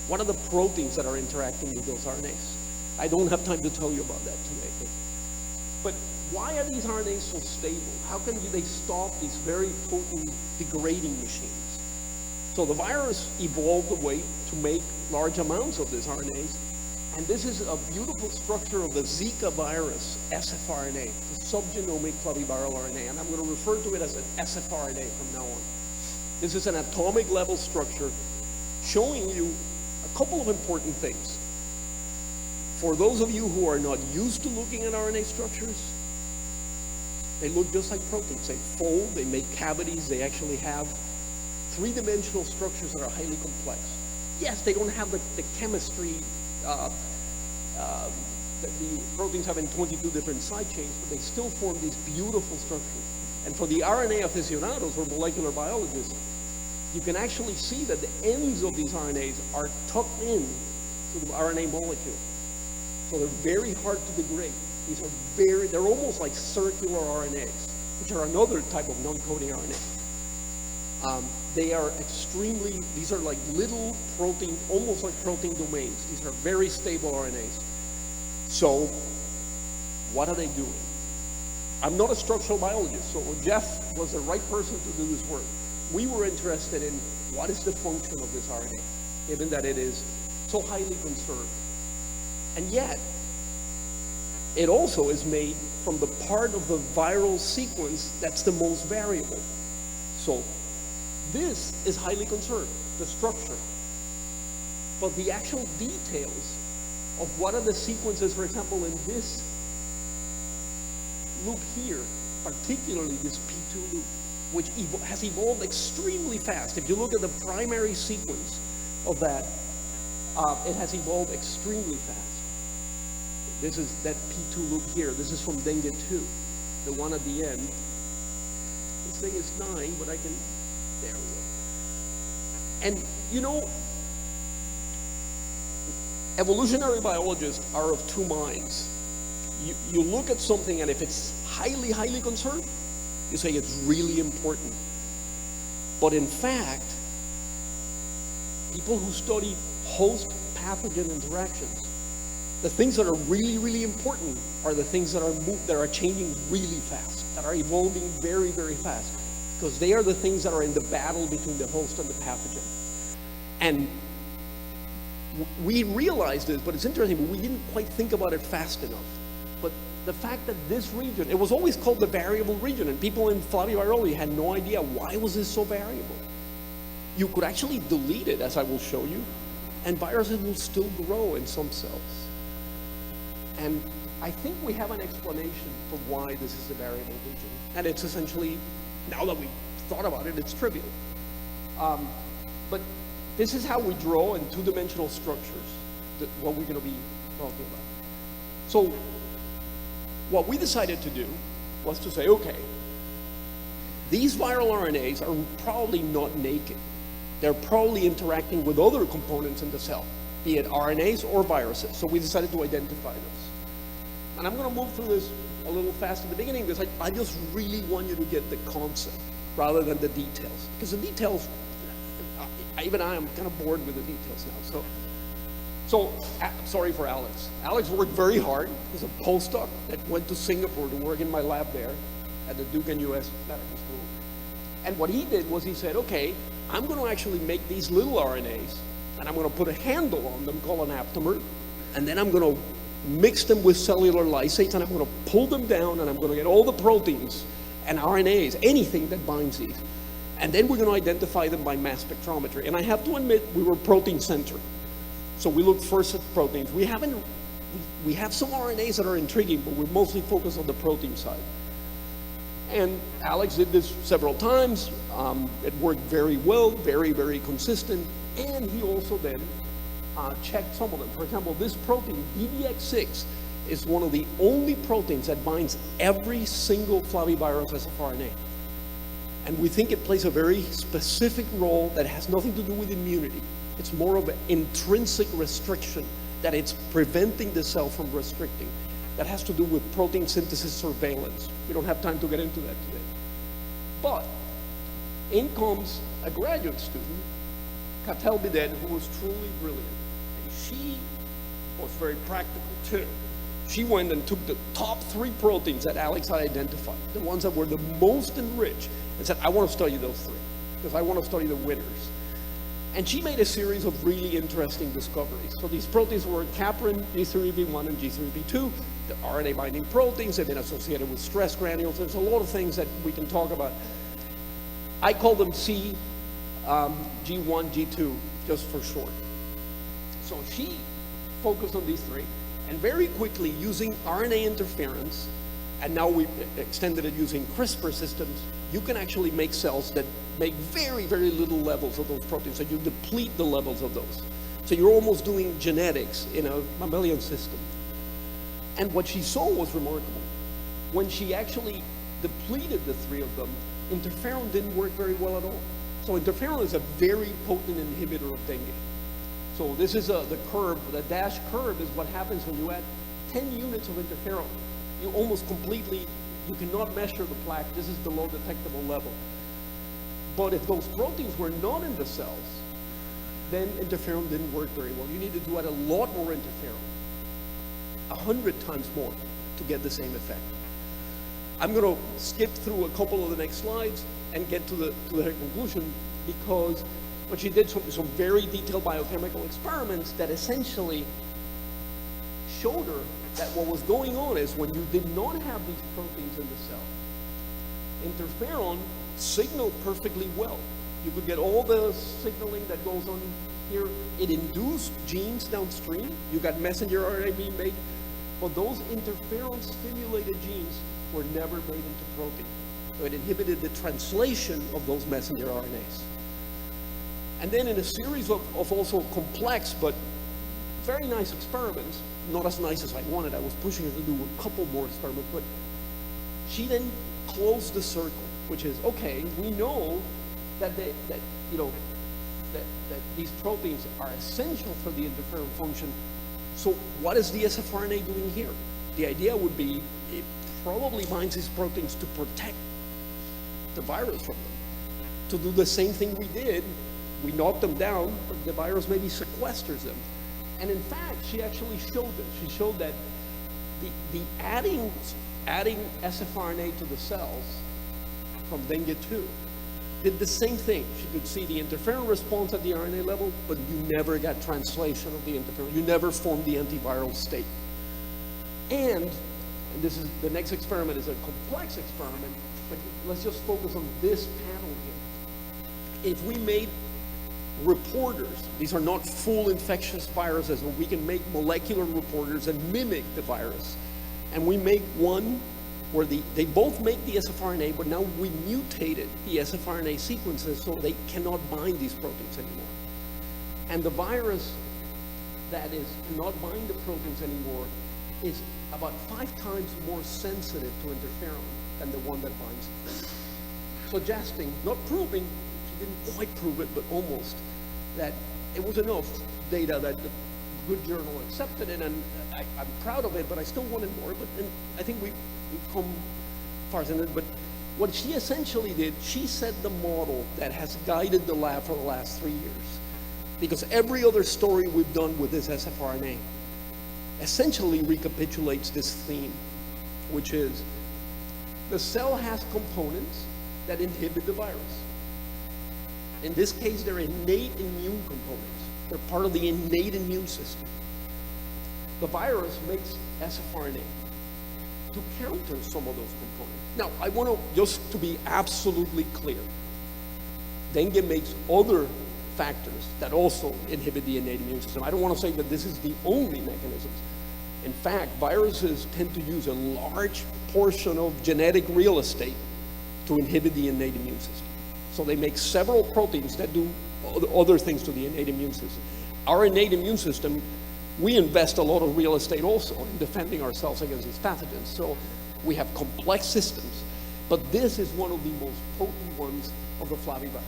what are the proteins that are interacting with those RNAs. I don't have time to tell you about that today. But why are these RNAs so stable? How can they stop these very potent degrading machines? So the virus evolved a way to make large amounts of these RNAs. And this is a beautiful structure of the Zika virus, sfRNA, the subgenomic flaviviral RNA. And I'm going to refer to it as an sfRNA from now on. This is an atomic level structure showing you a couple of important things. For those of you who are not used to looking at RNA structures, they look just like proteins. They fold, they make cavities, they actually have three-dimensional structures that are highly complex. Yes, they don't have the chemistry that the proteins have in 22 different side chains, but they still form these beautiful structures. And for the RNA aficionados, or molecular biologists, you can actually see that the ends of these RNAs are tucked in to the RNA molecule. So they're very hard to degrade. These are they're almost like circular RNAs, which are another type of non-coding RNA. They are these are like little protein, almost like protein domains. These are very stable RNAs. So what are they doing? I'm not a structural biologist, so Jeff was the right person to do this work. We were interested in what is the function of this RNA, given that it is so highly conserved. And yet, it also is made from the part of the viral sequence that's the most variable. So this is highly conserved, the structure. But the actual details of what are the sequences, for example, in this loop here, particularly this P2 loop, which has evolved extremely fast. If you look at the primary sequence of that, it has evolved extremely fast. This is that P2 loop here. This is from Dengue 2, the one at the end. This thing is 9, but I can, there we go. And you know, evolutionary biologists are of two minds. You look at something, and if it's highly, highly conserved, you say it's really important. But in fact, people who study host-pathogen interactions, the things that are really, really important are the things that are changing really fast, that are evolving very, very fast, because they are the things that are in the battle between the host and the pathogen. And we realized this, but it's interesting, but we didn't quite think about it fast enough. But the fact that this region, it was always called the variable region, and people in flavivirology had no idea why was this so variable. You could actually delete it, as I will show you, and viruses will still grow in some cells. And I think we have an explanation for why this is a variable region. And it's essentially, now that we've thought about it, it's trivial. But this is how we draw in two-dimensional structures what we're going to be talking about. So what we decided to do was to say, okay, these viral RNAs are probably not naked. They're probably interacting with other components in the cell, be it RNAs or viruses. So we decided to identify those. And I'm going to move through this a little fast at the beginning because I just really want you to get the concept rather than the details. Because the details, even I am kind of bored with the details now. So sorry for Alex. Alex worked very hard. He's a postdoc that went to Singapore to work in my lab there at the Duke and US Medical School. And what he did was he said, okay, I'm going to actually make these little RNAs, and I'm going to put a handle on them called an aptamer, and then I'm going to mix them with cellular lysates, and I'm going to pull them down, and I'm going to get all the proteins and RNAs, anything that binds these. And then we're going to identify them by mass spectrometry. And I have to admit, we were protein-centric. So we looked first at proteins. We have some RNAs that are intriguing, but we're mostly focused on the protein side. And Alex did this several times. It worked very well, very, very consistent. And he also then checked some of them. For example, this protein, DDX6, is one of the only proteins that binds every single flavivirus RNA. And we think it plays a very specific role that has nothing to do with immunity. It's more of an intrinsic restriction, that it's preventing the cell from restricting. That has to do with protein synthesis surveillance. We don't have time to get into that today. But in comes a graduate student, Catel Bidet, who was truly brilliant. And she was very practical too. She went and took the top 3 proteins that Alex had identified, the ones that were the most enriched, and said, I want to study those 3, because I want to study the winners. And she made a series of really interesting discoveries. So these proteins were caprin, G3B1, and G3B2. The RNA binding proteins have been associated with stress granules. There's a lot of things that we can talk about. I call them C, G1, G2, just for short. So she focused on these 3, and very quickly, using RNA interference, and now we've extended it using CRISPR systems, you can actually make cells that make very, very little levels of those proteins, so you deplete the levels of those. So you're almost doing genetics in a mammalian system. And what she saw was remarkable. When she actually depleted the three of them, interferon didn't work very well at all. So interferon is a very potent inhibitor of dengue. So this is the curve, the dashed curve is what happens when you add 10 units of interferon. You almost completely, you cannot measure the plaque. This is the low detectable level. But if those proteins were not in the cells, then interferon didn't work very well. You needed to add a lot more interferon, 100 times more, to get the same effect. I'm going to skip through a couple of the next slides and get to her conclusion, because what she did some very detailed biochemical experiments that essentially showed her that what was going on is when you did not have these proteins in the cell, interferon signaled perfectly well. You could get all the signaling that goes on here. It induced genes downstream. You got messenger RNA being made, but those interferon-stimulated genes were never made into protein. So it inhibited the translation of those messenger RNAs. And then in a series of also complex but very nice experiments, not as nice as I wanted, I was pushing her to do a couple more experiments, but she then closed the circle, which is, okay, we know that these proteins are essential for the interferon function. So what is the sfRNA doing here? The idea would be it probably binds these proteins to protect the virus from them. To do the same thing we did, we knocked them down, but the virus maybe sequesters them. And in fact, she actually showed this. She showed that the adding sfRNA to the cells from dengue 2 did the same thing. She could see the interferon response at the RNA level, but you never got translation of the interferon. You never formed the antiviral state. And this is the next experiment is a complex experiment, but let's just focus on this panel here. If we made reporters, these are not full infectious viruses, but we can make molecular reporters and mimic the virus. And we make one where they both make the sfRNA, but now we mutated the sfRNA sequences so they cannot bind these proteins anymore. And the virus that cannot bind the proteins anymore is about 5 times more sensitive to interferon than the one that binds it. Suggesting, not proving, she didn't quite prove it, but almost, that it was enough data that the good journal accepted it, and I'm proud of it, but I still wanted more. And I think we've come far in it. But what she essentially did, she set the model that has guided the lab for the last 3 years. Because every other story we've done with this sfRNA essentially recapitulates this theme, which is the cell has components that inhibit the virus. In this case, they're innate immune components. They're part of the innate immune system. The virus makes sfRNA to counter some of those components. Now, I want to, just to be absolutely clear, dengue makes other factors that also inhibit the innate immune system. I don't want to say that this is the only mechanism. In fact, viruses tend to use a large portion of genetic real estate to inhibit the innate immune system. So they make several proteins that do other things to the innate immune system. Our innate immune system, we invest a lot of real estate also in defending ourselves against these pathogens. So we have complex systems, but this is one of the most potent ones of the flaviviruses.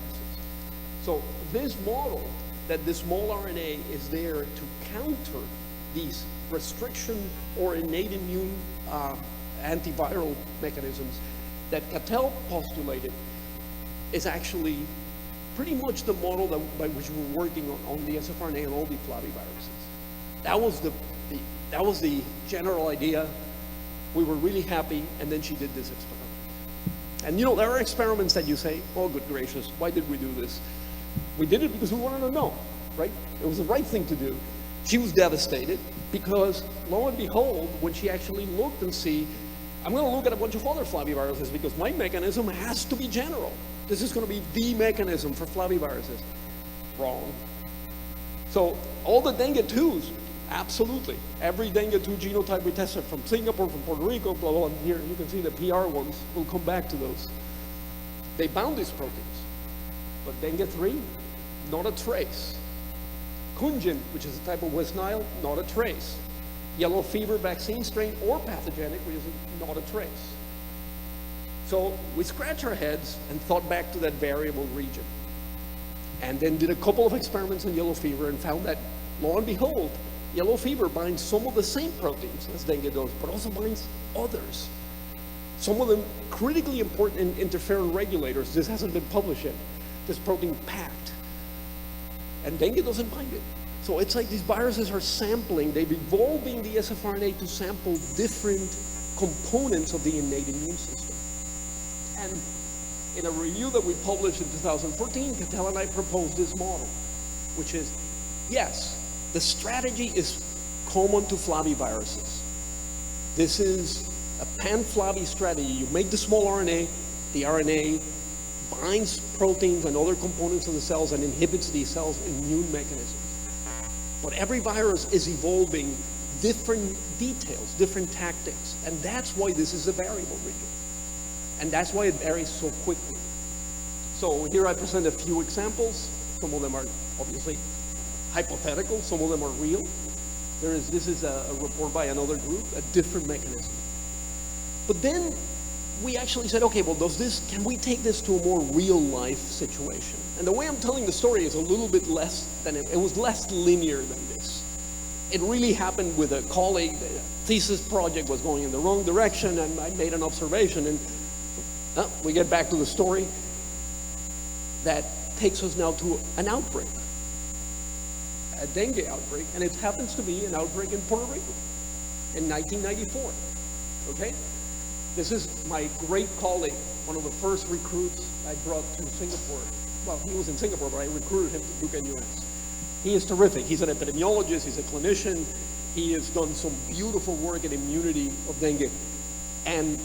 So this model that the small RNA is there to counter these restriction or innate immune antiviral mechanisms that Cattell postulated is actually pretty much the model by which we're working on the sfRNA and all the flaviviruses. That was the general idea. We were really happy, and then she did this experiment. And you know, there are experiments that you say, oh, good gracious, why did we do this? We did it because we wanted to know, right? It was the right thing to do. She was devastated because, lo and behold, when she actually looked and see, I'm going to look at a bunch of other flaviviruses because my mechanism has to be general. This is going to be the mechanism for flaviviruses. Wrong. So all the dengue 2s, absolutely. Every dengue 2 genotype we tested from Singapore, from Puerto Rico, blah, blah, blah. Here you can see the PR ones. We'll come back to those. They bound these proteins. But dengue 3, not a trace. Kunjin, which is a type of West Nile, not a trace. yellow fever vaccine strain or pathogenic, which is not a trace. So we scratched our heads and thought back to that variable region, and then did a couple of experiments on yellow fever and found that, lo and behold, yellow fever binds some of the same proteins as dengue does, but also binds others. Some of them critically important interferon regulators. This hasn't been published yet. This protein PACT. And dengue doesn't bind it. So it's like these viruses are sampling, they're evolving the sfRNA to sample different components of the innate immune system. And in a review that we published in 2014, Cattell and I proposed this model, which is, yes, the strategy is common to flaviviruses. This is a pan-flavy strategy. You make the small RNA, the RNA binds proteins and other components of the cells and inhibits these cells' immune mechanisms. But every virus is evolving different details, different tactics, and that's why this is a variable region. And that's why it varies so quickly. So here I present a few examples. Some of them are obviously hypothetical, some of them are real. This is a report by another group, a different mechanism. But then we actually said, okay, well, can we take this to a more real life situation? And the way I'm telling the story is a little bit less than, it was less linear than this. It really happened with a colleague. The thesis project was going in the wrong direction, and I made an observation, and we get back to the story. That takes us now to an outbreak, a dengue outbreak, and it happens to be an outbreak in Puerto Rico in 1994, okay? This is my great colleague, one of the first recruits I brought to Singapore. Well, he was in Singapore, but I recruited him to Duke NUS. He is terrific. He's an epidemiologist, he's a clinician. He has done some beautiful work in immunity of dengue. And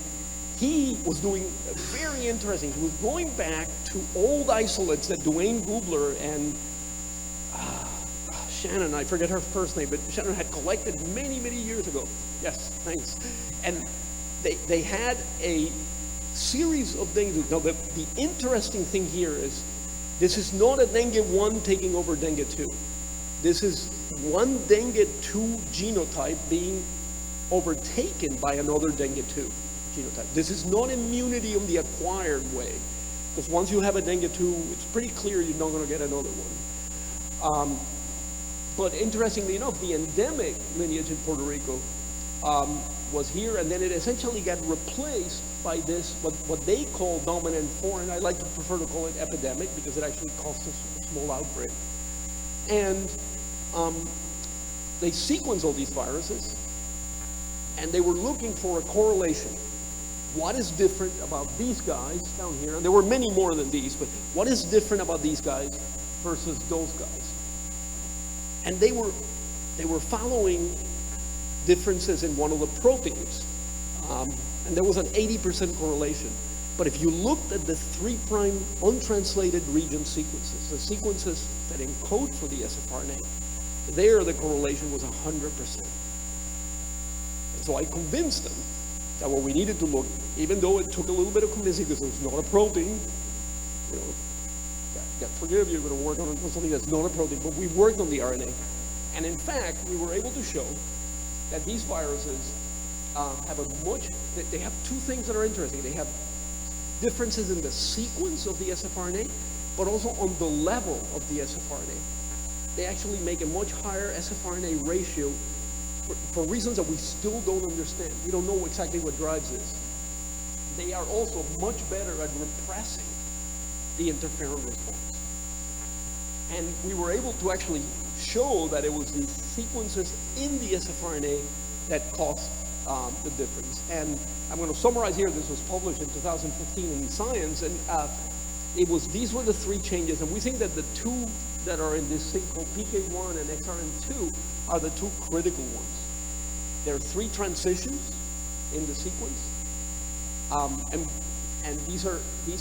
he was doing very interesting. He was going back to old isolates that Duane Gubler and Shannon, I forget her first name, but Shannon had collected many, many years ago. Yes, thanks. And they had a series of dengue. Now, the interesting thing here is this is not a dengue 1 taking over dengue 2. This is one dengue 2 genotype being overtaken by another dengue 2 genotype. This is not immunity in the acquired way, because once you have a dengue 2, it's pretty clear you're not going to get another one. But interestingly enough, the endemic lineage in Puerto Rico was here, and then it essentially got replaced by this, what they call dominant foreign. I like to prefer to call it epidemic because it actually caused a small outbreak. And they sequenced all these viruses, and they were looking for a correlation. What is different about these guys down here? And there were many more than these, but what is different about these guys versus those guys? And they were following differences in one of the proteins. And there was an 80% correlation. But if you looked at the 3' untranslated region sequences, the sequences that encode for the sfRNA, there the correlation was 100%. And so I convinced them that what we needed to look, even though it took a little bit of convincing because it's not a protein, you know, God forgive you, we're going to work on something that's not a protein, but we worked on the RNA. And in fact, we were able to show that these viruses they have two things that are interesting. They have differences in the sequence of the sfRNA, but also on the level of the sfRNA. They actually make a much higher sfRNA ratio for reasons that we still don't understand. We don't know exactly what drives this. They are also much better at repressing the interferon response. And we were able to actually show that it was the sequences in the sfRNA that caused the difference. And I'm going to summarize here. This was published in 2015 in Science, and these were the 3 changes, and we think that the 2 that are in this thing called PK1 and XRN2 are the 2 critical ones. There are 3 transitions in the sequence, and these are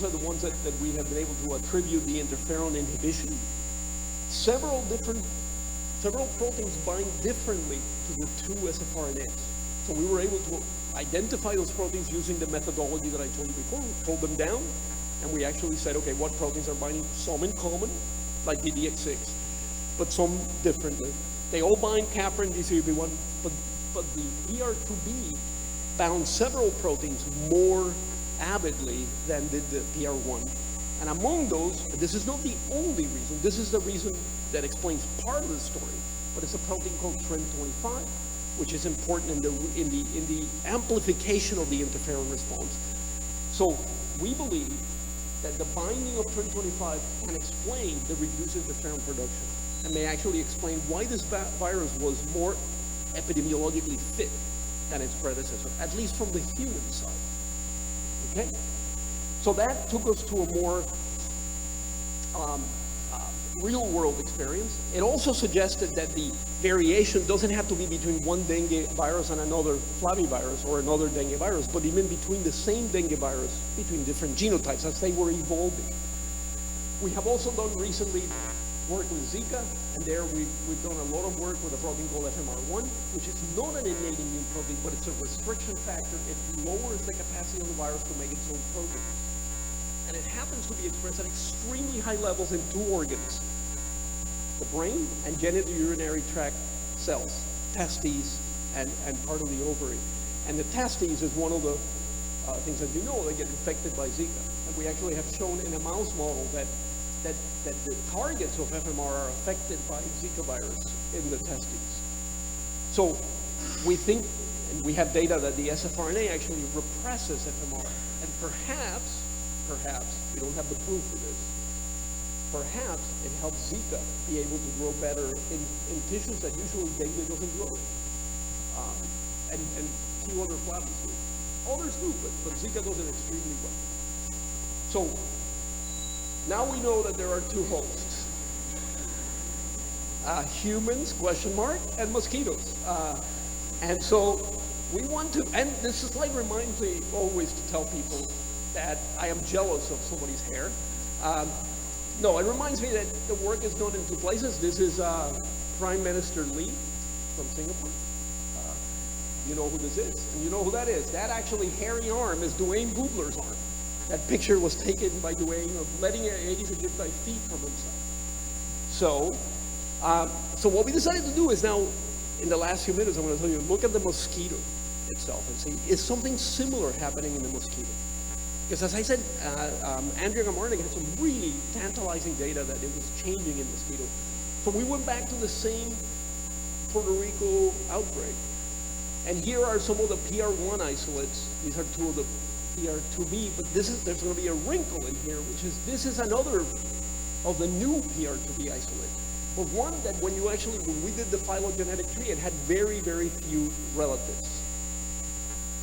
the ones that we have been able to attribute the interferon inhibition. Several proteins bind differently to the 2 sfRNAs. So we were able to identify those proteins using the methodology that I told you before. We pulled them down, and we actually said, okay, what proteins are binding? Some in common, like DDX6, but some differently. They all bind caprin, GCP1, but but the PR2B bound several proteins more avidly than did the PR1. And among those, this is not the only reason, this is the reason that explains part of the story, but it's a protein called TRIM25, which is important in the amplification of the interferon response. So we believe that the binding of TRIM25 can explain the reduced interferon production and may actually explain why this virus was more epidemiologically fit than its predecessor, at least from the human side. Okay? So that took us to a more real-world experience. It also suggested that the variation doesn't have to be between one dengue virus and another flavivirus or another dengue virus, but even between the same dengue virus, between different genotypes as they were evolving. We have also done recently work with Zika, and there we've done a lot of work with a protein called FMR1, which is not an innate immune protein, but it's a restriction factor. It lowers the capacity of the virus to make its own protein. And it happens to be expressed at extremely high levels in two organs, the brain and genitourinary tract cells, testes and part of the ovary. And the testes is one of the things that you know, they get infected by Zika. And we actually have shown in a mouse model that the targets of FMR are affected by Zika virus in the testes. So we think, and we have data that the sfRNA actually represses FMR, and perhaps, we don't have the proof for this, perhaps it helps Zika be able to grow better in tissues that usually dengue doesn't grow in. And few other flavies do. Others do, but Zika does it extremely well. So now we know that there are two hosts. Humans, question mark, and mosquitoes. And so we want to, and this slide reminds me always to tell people that I am jealous of somebody's hair. No, it reminds me that the work is done in two places. This is Prime Minister Lee from Singapore. You know who this is, and you know who that is. That actually hairy arm is Duane Gubler's arm. That picture was taken by Duane of letting Aedes aegypti feed from himself. So what we decided to do is now, in the last few minutes, I'm going to tell you, look at the mosquito itself and see, is something similar happening in the mosquito? Because as I said, Andrea Gamarnik had some really tantalizing data that it was changing in mosquito. So we went back to the same Puerto Rico outbreak. And here are some of the PR1 isolates. These are two of the PR2B, but there's going to be a wrinkle in here, which is, this is another of the new PR2B isolate. But one that when we did the phylogenetic tree, it had very, very few relatives.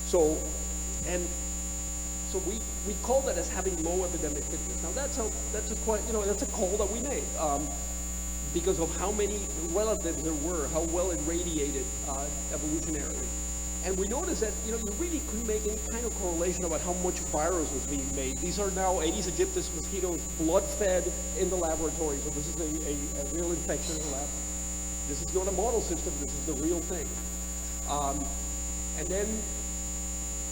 So we call that as having low epidemic fitness. Now that's a call that we made because of how many relatives there were, how well it radiated evolutionarily. And we noticed that you really couldn't make any kind of correlation about how much virus was being made. These are now Aedes aegypti mosquitoes, blood-fed in the laboratory. So this is a real infection in the lab. This is not a model system. This is the real thing. And then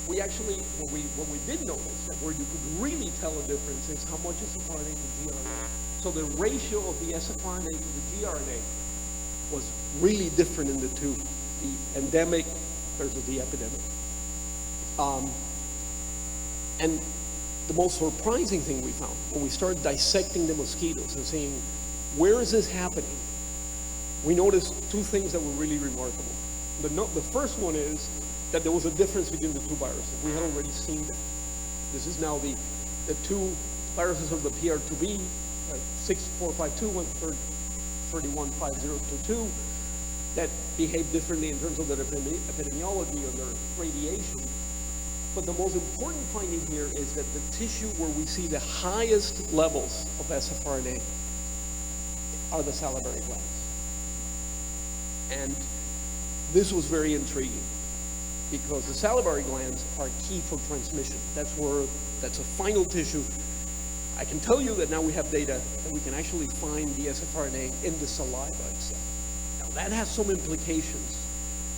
we actually, what we did notice, that where you could really tell a difference is how much is sfRNA to gRNA. So the ratio of the sfRNA to the gRNA was really different in the two, the endemic versus the epidemic. And the most surprising thing we found when we started dissecting the mosquitoes and seeing where is this happening, we noticed two things that were really remarkable. The first one is that there was a difference between the two viruses. We had already seen that. This is now the two viruses of the PR2B, 6452 and 315022, that behave differently in terms of their epidemiology or their radiation. But the most important finding here is that the tissue where we see the highest levels of sfRNA are the salivary glands. And this was very intriguing because the salivary glands are key for transmission. That's a final tissue. I can tell you that now we have data that we can actually find the sfRNA in the saliva itself. Now that has some implications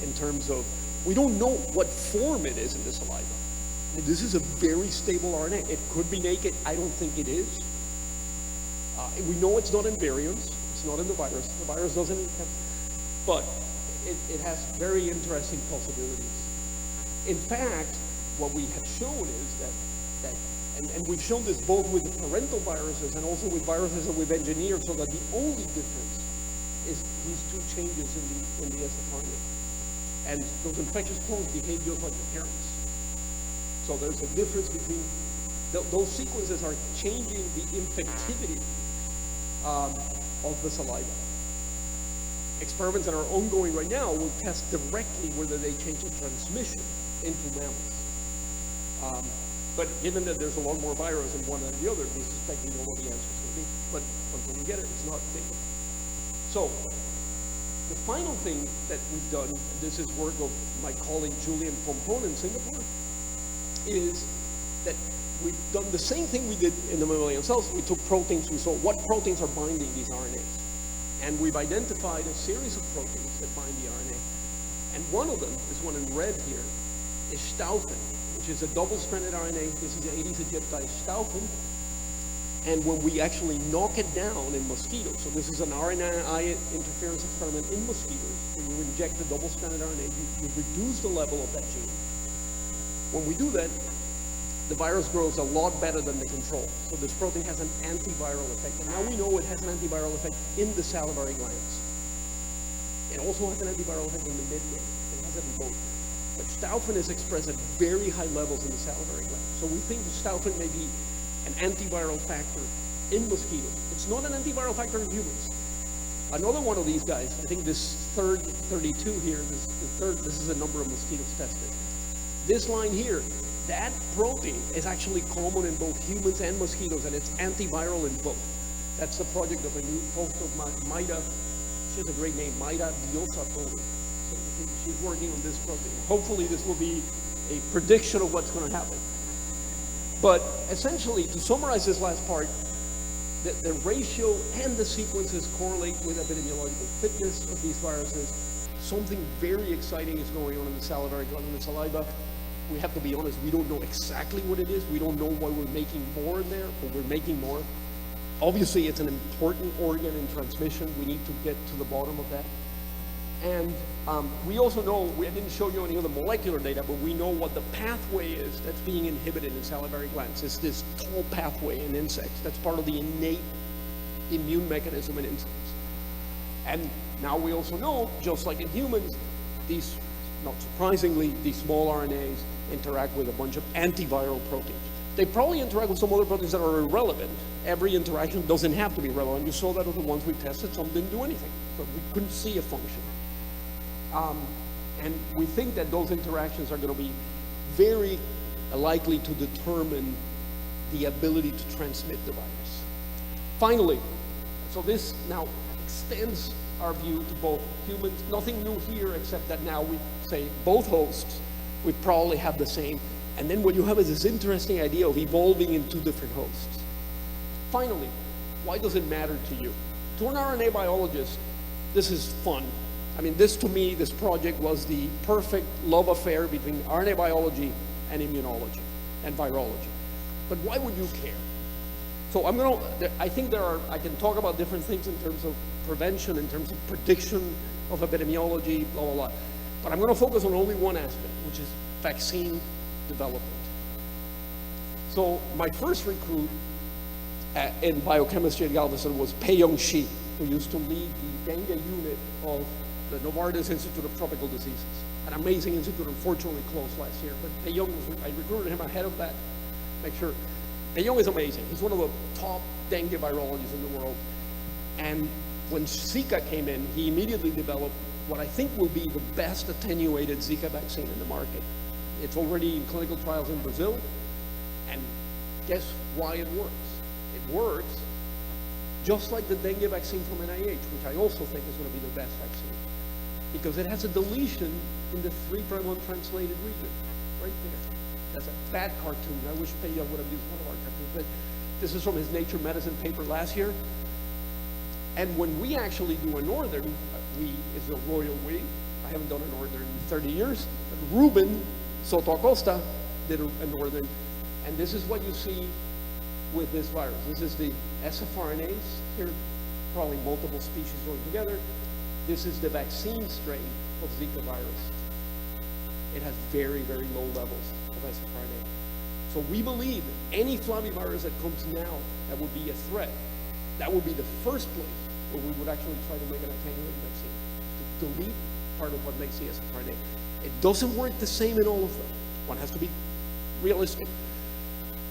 in terms of, we don't know what form it is in the saliva. And this is a very stable RNA. It could be naked. I don't think it is. We know it's not in virions. It's not in the virus. The virus doesn't, but it has very interesting possibilities. In fact, what we have shown is and we've shown this both with the parental viruses and also with viruses that we've engineered, so that the only difference is these two changes in the sRNA. And those infectious clones behave just like the parents. So there's a difference between, those sequences are changing the infectivity of the saliva. Experiments that are ongoing right now will test directly whether they change the transmission into mammals. But given that there's a lot more virus in one than the other, we suspect we know what the answers will be. But until we get it, it's not big. So the final thing that we've done, and this is work of my colleague Julian Pompon in Singapore, is that we've done the same thing we did in the mammalian cells. We took proteins, we saw what proteins are binding these RNAs. And we've identified a series of proteins that bind the RNA. And one of them, this one in red here, is staufin, which is a double-stranded RNA. This is the 80-adjectivized staufin. And when we actually knock it down in mosquitoes, so this is an RNA interference experiment in mosquitoes, when you inject the double-stranded RNA, you reduce the level of that gene. When we do that, the virus grows a lot better than the control. So this protein has an antiviral effect. And now we know it has an antiviral effect in the salivary glands. It also has an antiviral effect in the midbrain. It has it in both. But staufin is expressed at very high levels in the salivary glands. So we think the staufin may be an antiviral factor in mosquitoes. It's not an antiviral factor in humans. Another one of these guys, I think this third 32 here, this is the number of mosquitoes tested. This line here, that protein is actually common in both humans and mosquitoes, and it's antiviral in both. That's the project of a new postdoc, Maida. She has a great name, Maida Diosatoli. So she's working on this protein. Hopefully this will be a prediction of what's going to happen. But essentially, to summarize this last part, the ratio and the sequences correlate with epidemiological fitness of these viruses. Something very exciting is going on in the salivary gland and the saliva. We have to be honest, we don't know exactly what it is. We don't know why we're making more in there, but we're making more. Obviously, it's an important organ in transmission. We need to get to the bottom of that. And we also know, I didn't show you any of the molecular data, but we know what the pathway is that's being inhibited in salivary glands. It's this tall pathway in insects. That's part of the innate immune mechanism in insects. And now we also know, just like in humans, these, not surprisingly, these small RNAs interact with a bunch of antiviral proteins. They probably interact with some other proteins that are irrelevant. Every interaction doesn't have to be relevant. You saw that with the ones we tested. Some didn't do anything, but we couldn't see a function. And we think that those interactions are going to be very likely to determine the ability to transmit the virus. Finally, so this now extends our view to both humans. Nothing new here except that now we say both hosts, we probably have the same. And then what you have is this interesting idea of evolving in two different hosts. Finally, why does it matter to you? To an RNA biologist, this is fun. I mean, this to me, this project was the perfect love affair between RNA biology and immunology and virology. But why would you care? So I think I can talk about different things in terms of prevention, in terms of prediction of epidemiology, blah, blah, blah. But I'm going to focus on only one aspect, which is vaccine development. So my first recruit in biochemistry at Galveston was Pei Shi, who used to lead the dengue unit of the Novartis Institute of Tropical Diseases. An amazing institute, unfortunately closed last year. But Pei I recruited him ahead of that. Make sure. Pei is amazing. He's one of the top dengue virologists in the world. And when Zika came in, he immediately developed what I think will be the best attenuated Zika vaccine in the market. It's already in clinical trials in Brazil. And guess why it works? It works just like the dengue vaccine from NIH, which I also think is going to be the best vaccine. Because it has a deletion in the 3' untranslated region, right there. That's a bad cartoon. I wish Pei would have used one of our cartoons, but this is from his Nature Medicine paper last year. And when we actually do a northern, we is a royal we. I haven't done a northern in 30 years, but Ruben Soto Acosta did a northern. And this is what you see with this virus. This is the sRNAs here, probably multiple species going together. This is the vaccine strain of Zika virus. It has very, very low levels of sRNA. So we believe any flavivirus that comes now that would be a threat, that would be the first place where we would actually try to make an attenuated vaccine, to delete part of what makes the sRNA. It doesn't work the same in all of them. One has to be realistic.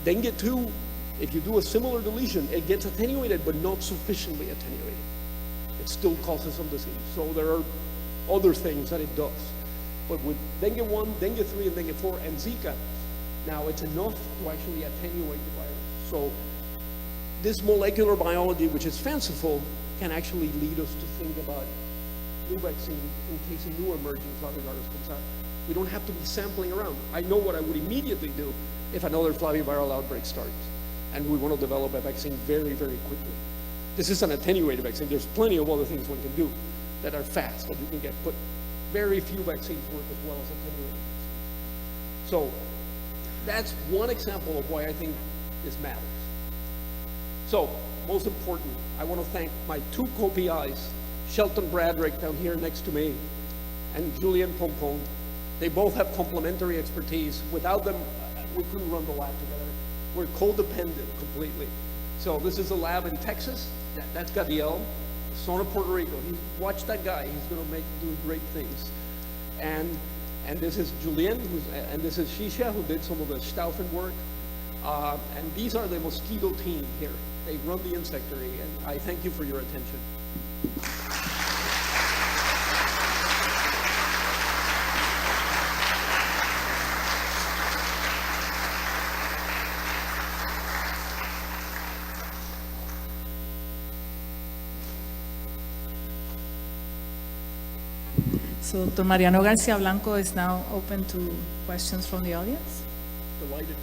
Dengue 2, if you do a similar deletion, it gets attenuated, but not sufficiently attenuated. It still causes some disease. So there are other things that it does. But with Dengue 1, Dengue 3, and Dengue 4, and Zika, now it's enough to actually attenuate the virus. So this molecular biology, which is fanciful, can actually lead us to think about new vaccine in case a new emerging flavivirus comes out. We don't have to be sampling around. I know what I would immediately do if another flaviviral outbreak starts, and we want to develop a vaccine very, very quickly. This is an attenuated vaccine. There's plenty of other things one can do that are fast that you can get, but very few vaccines work as well as attenuated vaccines. So that's one example of why I think this matters. So most important, I want to thank my two co-PIs, Shelton Bradrick down here next to me, and Julian Pompon. They both have complementary expertise. Without them, we couldn't run the lab together. We're codependent completely. So this is a lab in Texas. That's Darrell, son of Puerto Rico. Watch that guy. He's going to do great things. And this is Julien, and this is Shisha, who did some of the Stauffen work. And these are the mosquito team here. They run the insectary, and I thank you for your attention. So Dr. Mariano Garcia-Blanco is now open to questions from the audience. Delighted.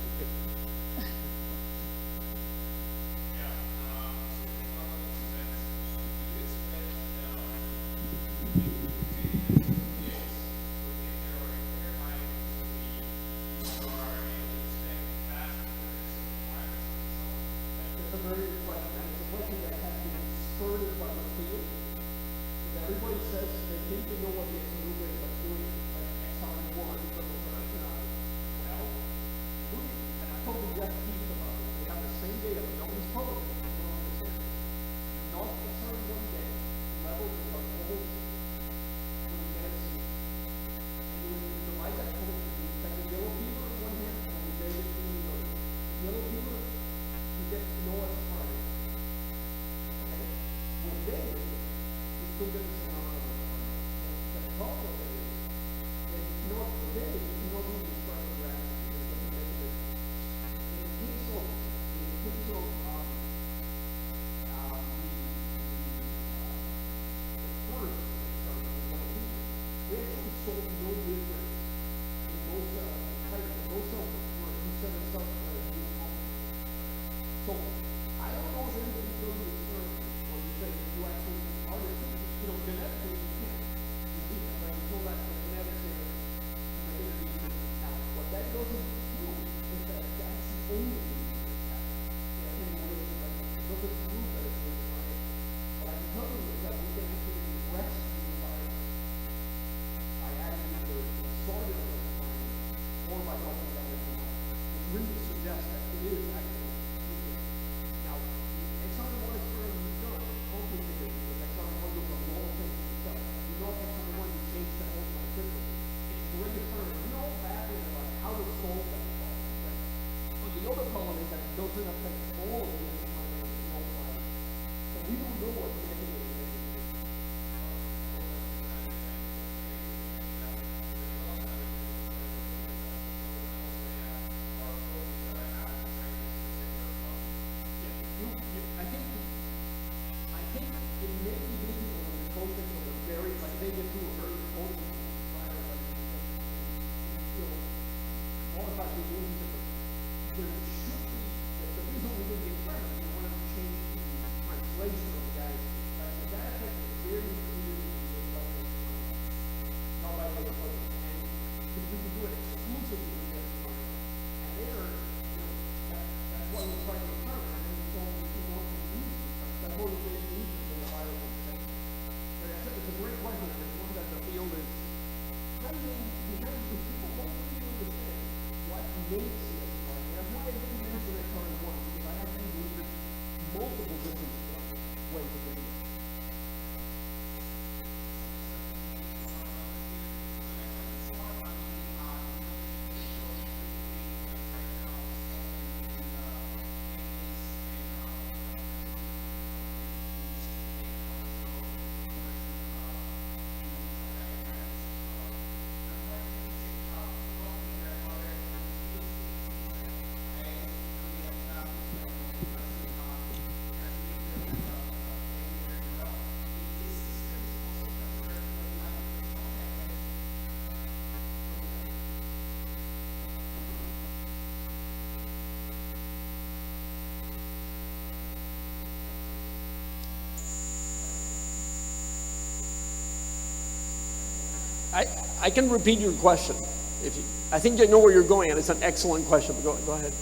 I can repeat your question. If you, I think you know where you're going, and it's an excellent question. But go ahead.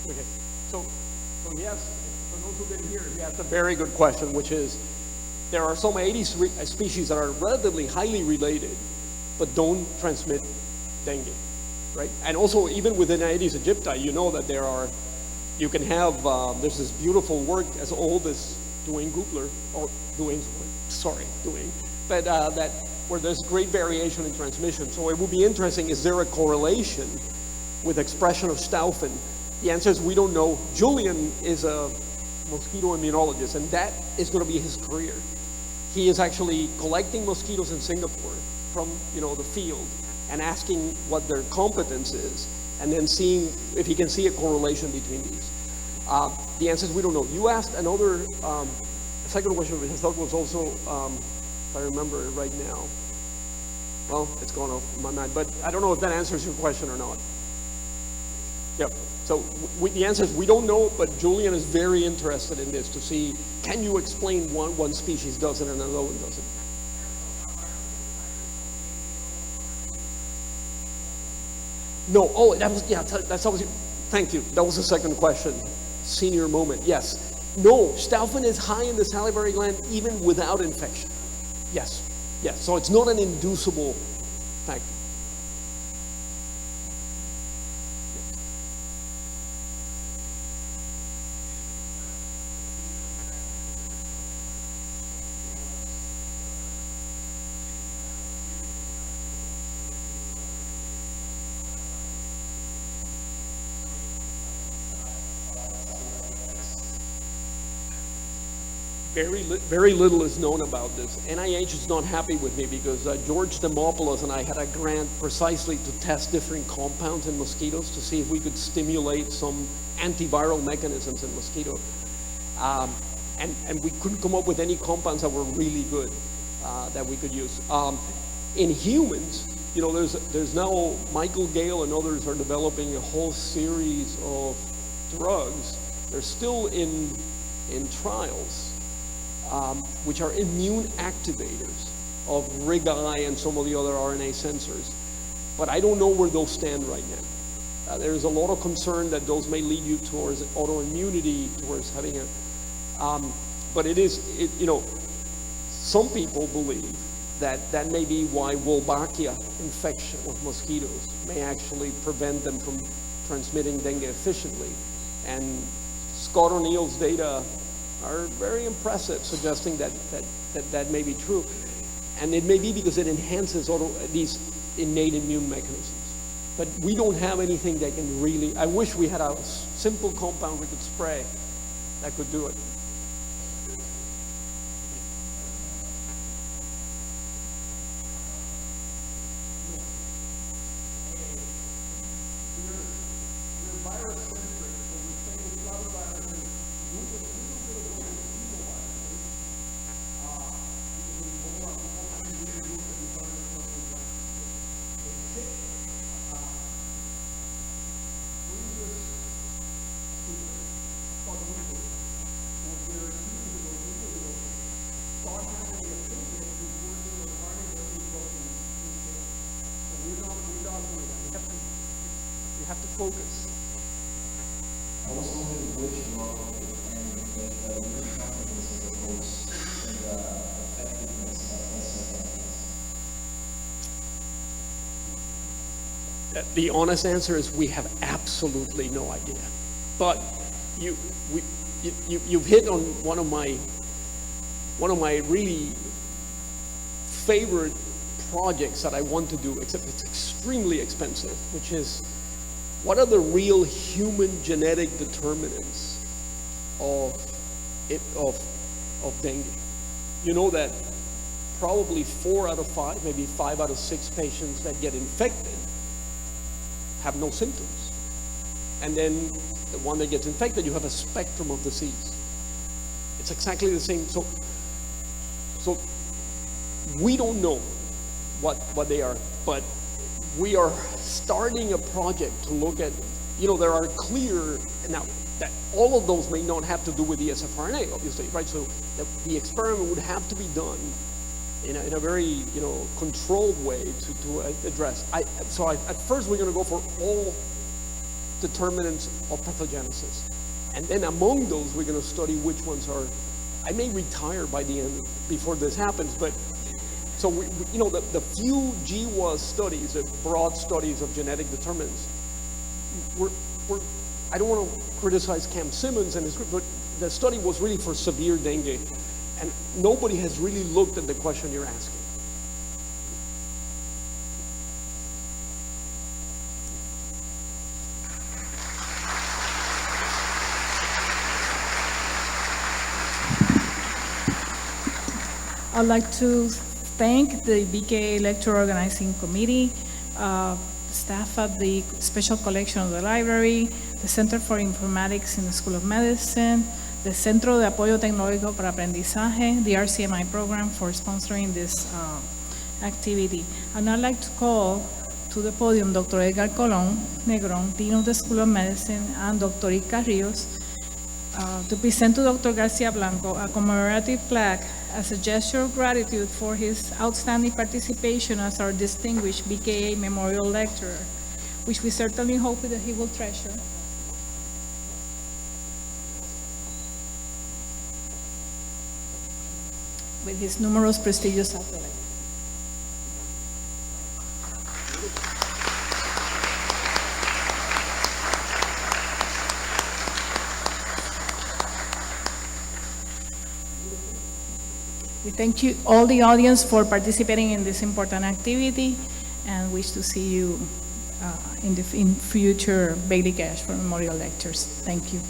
Okay, so yes, for those who didn't hear, you asked a very good question, which is, there are some 80 species that are relatively highly related, but don't transmit dengue, right? And also, even within Aedes aegypti, you know that there are, you can have, there's this beautiful work as old as Duane Gubler, or Duane, but that, where there's great variation in transmission. So it would be interesting, is there a correlation with expression of Stauffen? The answer is we don't know. Julian is a mosquito immunologist, and that is going to be his career. He is actually collecting mosquitoes in Singapore from, you know, the field and asking what their competence is, and then seeing if he can see a correlation between these. The answer is we don't know. You asked another, second question, which I thought was also, if I remember it right now, well, it's gone off my mind, but I don't know if that answers your question or not. Yep. So the answer is we don't know, but Julian is very interested in this to see, can you explain one species does it and another one doesn't? No, oh, that was, yeah, that's always, thank you. That was the second question, senior moment, yes. No, Stauffen is high in the salivary gland even without infection. Yes, yes, so it's not an inducible factor. Very little is known about this. NIH is not happy with me because George Demopoulos and I had a grant precisely to test different compounds in mosquitoes to see if we could stimulate some antiviral mechanisms in mosquito. And we couldn't come up with any compounds that were really good that we could use. In humans, you know, there's now Michael Gale and others are developing a whole series of drugs. They're still in trials. Which are immune activators of RIG-I and some of the other RNA sensors. But I don't know where those stand right now. There's a lot of concern that those may lead you towards autoimmunity, towards having a, but you know, some people believe that may be why Wolbachia infection of mosquitoes may actually prevent them from transmitting dengue efficiently. And Scott O'Neill's data are very impressive, suggesting that may be true. And it may be because it enhances these innate immune mechanisms. But we don't have anything that can really, I wish we had a simple compound we could spray that could do it. You have to focus. I was wondering which role and the immune competence of the host and the effectiveness of this. The honest answer is we have absolutely no idea. But you've hit on one of my really favorite projects that I want to do, except it's extremely expensive, which is what are the real human genetic determinants of dengue? You know that probably 4 out of 5, maybe 5 out of 6 patients that get infected have no symptoms. And then the one that gets infected, you have a spectrum of disease. It's exactly the same. So we don't know what they are, but we are starting a project to look at, there are clear, now that all of those may not have to do with the sfRNA, obviously, right? So the experiment would have to be done in a very, controlled way to address. At first we're going to go for all determinants of pathogenesis. And then among those, we're going to study which ones are, I may retire by the end, before this happens, but so the few GWAS studies, the broad studies of genetic determinants, I don't want to criticize Cam Simmons and his group, but the study was really for severe dengue, and nobody has really looked at the question you're asking. I'd like to thank the BKA Lecture Organizing Committee, staff at the Special Collection of the Library, the Center for Informatics in the School of Medicine, the Centro de Apoyo Tecnológico para Aprendizaje, the RCMI program for sponsoring this activity. And I'd like to call to the podium Dr. Edgar Colón Negron, Dean of the School of Medicine, and Dr. Ika Rios, to present to Dr. Garcia-Blanco a commemorative plaque as a gesture of gratitude for his outstanding participation as our distinguished BKA Memorial Lecturer, which we certainly hope that he will treasure. With his numerous prestigious accolades. We thank you, all the audience, for participating in this important activity, and wish to see you in future Bailey Ashford Memorial Lectures. Thank you.